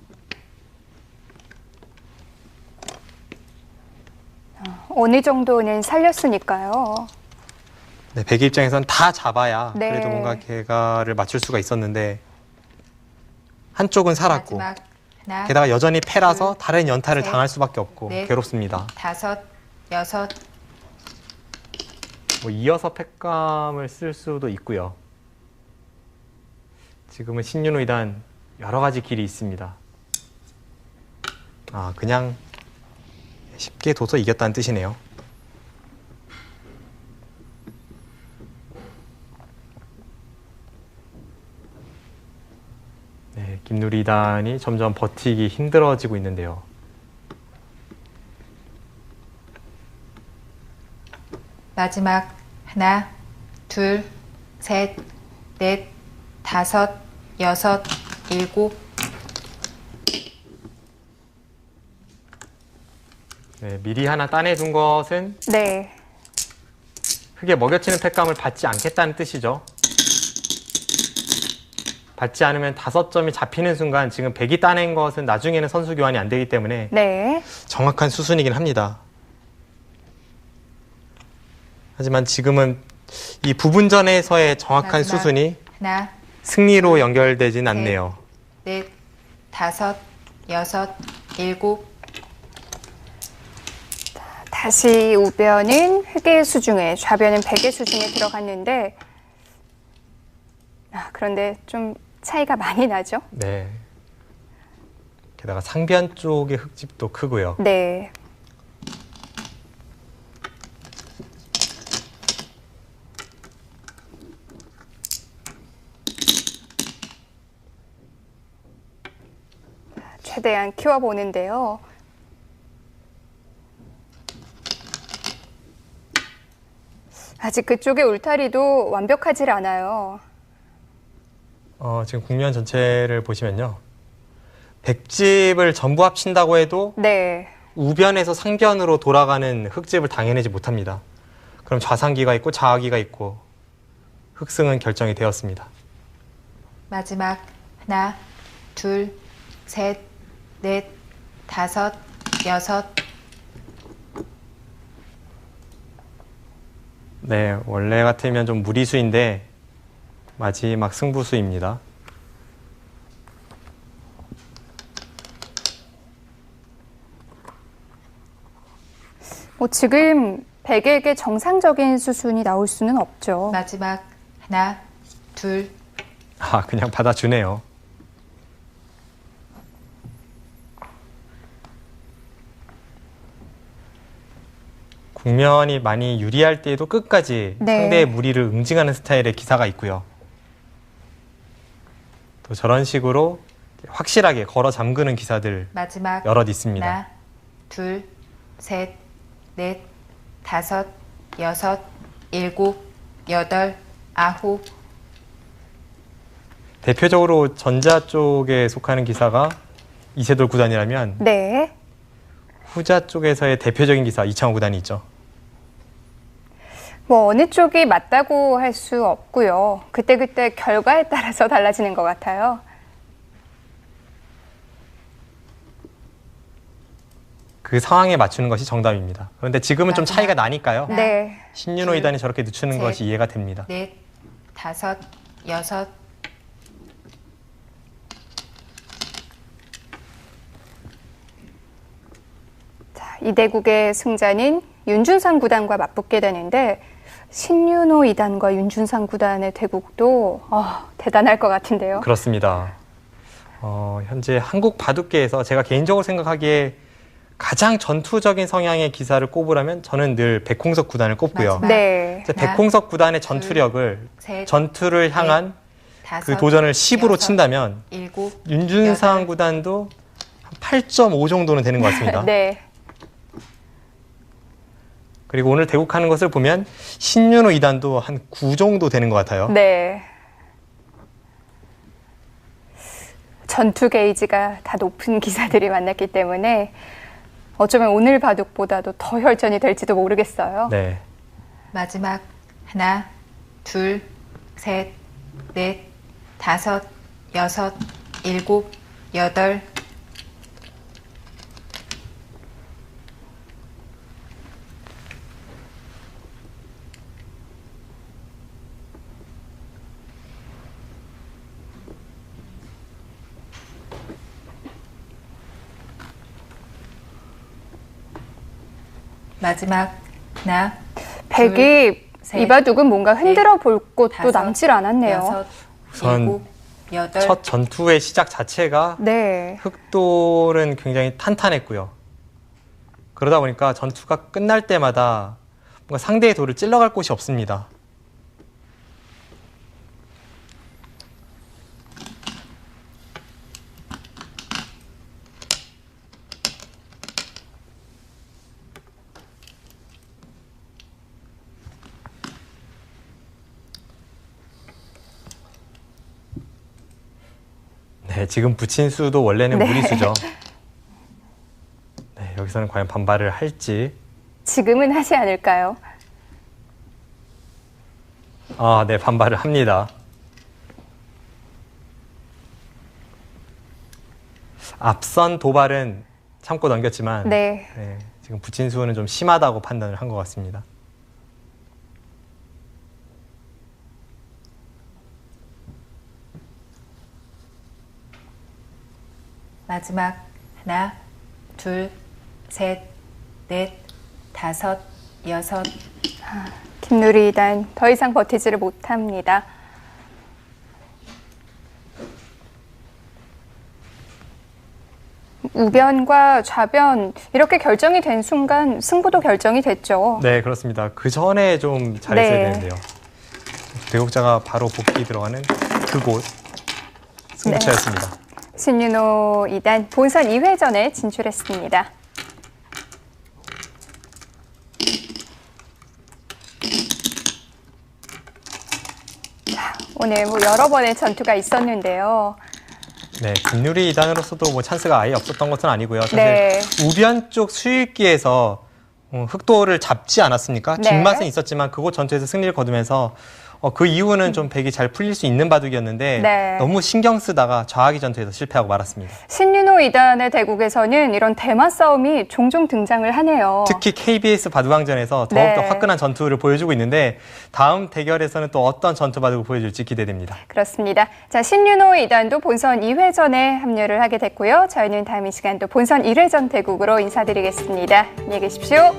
어느 정도는 살렸으니까요. 네, 백의 입장에선 다 잡아야 네. 그래도 뭔가 개가를 맞출 수가 있었는데 한쪽은 살았고 마지막 하나, 게다가 여전히 패라서 둘, 다른 연타를 셋, 당할 수밖에 없고 넷, 괴롭습니다. 다섯, 여섯. 뭐 이어서 팩감을 쓸 수도 있고요. 지금은 신윤호 이단 여러 가지 길이 있습니다. 그냥 쉽게 둬서 이겼다는 뜻이네요. 네, 김누리 이단이 점점 버티기 힘들어지고 있는데요. 마지막 하나, 둘, 셋, 넷, 다섯, 여섯, 일곱. 네, 미리 하나 따내둔 것은 네. 흙에 먹여치는 팩감을 받지 않겠다는 뜻이죠. 받지 않으면 5점이 잡히는 순간 지금 100이 따낸 것은 나중에는 선수 교환이 안 되기 때문에 네. 정확한 수순이긴 합니다. 하지만 지금은 이 부분전에서의 정확한 마지막 수순이 하나, 승리로 연결되진 않네요. 넷, 다섯, 여섯, 일곱. 다시 우변은 흑의 수중에, 좌변은 백의 수중에 들어갔는데 그런데 좀 차이가 많이 나죠? 네. 게다가 상변 쪽의 흙집도 크고요. 네. 최대한 키워보는데요. 아직 그쪽의 울타리도 완벽하지 않아요. 지금 국면 전체를 보시면요. 백집을 전부 합친다고 해도 네. 우변에서 상변으로 돌아가는 흙집을 당해내지 못합니다. 그럼 좌상기가 있고 좌하기가 있고 흙승은 결정이 되었습니다. 마지막 하나, 둘, 셋, 넷, 다섯, 여섯. 네, 원래 같으면 좀 무리수인데 마지막 승부수입니다. 지금 백에게 정상적인 수순이 나올 수는 없죠. 마지막 하나, 둘. 그냥 받아주네요. 국면이 많이 유리할 때에도 끝까지 네. 상대의 무리를 응징하는 스타일의 기사가 있고요. 또 저런 식으로 확실하게 걸어 잠그는 기사들 마지막 여럿 있습니다. 하나, 둘, 셋, 넷, 다섯, 여섯, 일곱, 여덟, 아홉. 대표적으로 전자 쪽에 속하는 기사가 이세돌 구단이라면 네. 후자 쪽에서의 대표적인 기사 이창호 구단이 있죠. 어느 쪽이 맞다고 할 수 없고요. 그때그때 결과에 따라서 달라지는 것 같아요. 그 상황에 맞추는 것이 정답입니다. 그런데 지금은 좀 마지막. 차이가 나니까요. 네. 신윤호 둘, 이단이 저렇게 늦추는 셋. 것이 이해가 됩니다. 넷, 다섯, 여섯. 이 대국의 승자는 윤준상 구단과 맞붙게 되는데 신윤호 2단과 윤준상 구단의 대국도 대단할 것 같은데요. 그렇습니다. 현재 한국 바둑계에서 제가 개인적으로 생각하기에 가장 전투적인 성향의 기사를 꼽으라면 저는 늘 백홍석 구단을 꼽고요. 마지막. 네. 이제 백홍석 구단의 전투력을 셋, 전투를 향한 다섯, 그 도전을 10으로 여섯, 친다면 일곱, 윤준상 여덟. 구단도 한 8.5 정도는 되는 것 같습니다. 네. 그리고 오늘 대국하는 것을 보면 신윤호 2단도 한 9 정도 되는 것 같아요. 네. 전투 게이지가 다 높은 기사들이 만났기 때문에 어쩌면 오늘 바둑보다도 더 혈전이 될지도 모르겠어요. 네. 마지막 하나, 둘, 셋, 넷, 다섯, 여섯, 일곱, 여덟. 마지막 하나, 백이 셋, 이 바둑은 뭔가 흔들어 볼 곳도 다섯, 남질 않았네요. 여섯, 우선 일곱, 여덟. 첫 전투의 시작 자체가 네. 흑돌은 굉장히 탄탄했고요. 그러다 보니까 전투가 끝날 때마다 뭔가 상대의 돌을 찔러갈 곳이 없습니다. 네, 지금 붙인 수도 원래는 네. 무리수죠. 네, 여기서는 과연 반발을 할지. 지금은 하지 않을까요? 네, 반발을 합니다. 앞선 도발은 참고 넘겼지만 네. 지금 붙인 수는 좀 심하다고 판단을 한 것 같습니다. 마지막 하나, 둘, 셋, 넷, 다섯, 여섯. 김누리 2단 더 이상 버티지를 못합니다. 우변과 좌변 이렇게 결정이 된 순간 승부도 결정이 됐죠. 네, 그렇습니다. 그 전에 좀 잘했어야 네. 되는데요. 대국자가 바로 복귀 들어가는 그곳 승부처였습니다. 신윤호 2단 본선 2회전에 진출했습니다. 자, 오늘 여러 번의 전투가 있었는데요. 네, 김유리 2단으로서도 찬스가 아예 없었던 것은 아니고요. 사실 네. 우변 쪽 수일기에서 흑도를 잡지 않았습니까? 네. 뒷맛은 있었지만 그곳 전투에서 승리를 거두면서 그 이후는 좀 백이 잘 풀릴 수 있는 바둑이었는데 네. 너무 신경 쓰다가 좌하기 전투에서 실패하고 말았습니다. 신윤호 2단의 대국에서는 이런 대마 싸움이 종종 등장을 하네요. 특히 KBS 바둑왕전에서 더욱더 네. 화끈한 전투를 보여주고 있는데 다음 대결에서는 또 어떤 전투 바둑을 보여줄지 기대됩니다. 그렇습니다. 자, 신윤호 2단도 본선 2회전에 합류를 하게 됐고요. 저희는 다음 이 시간도 본선 1회전 대국으로 인사드리겠습니다. 안녕히 계십시오.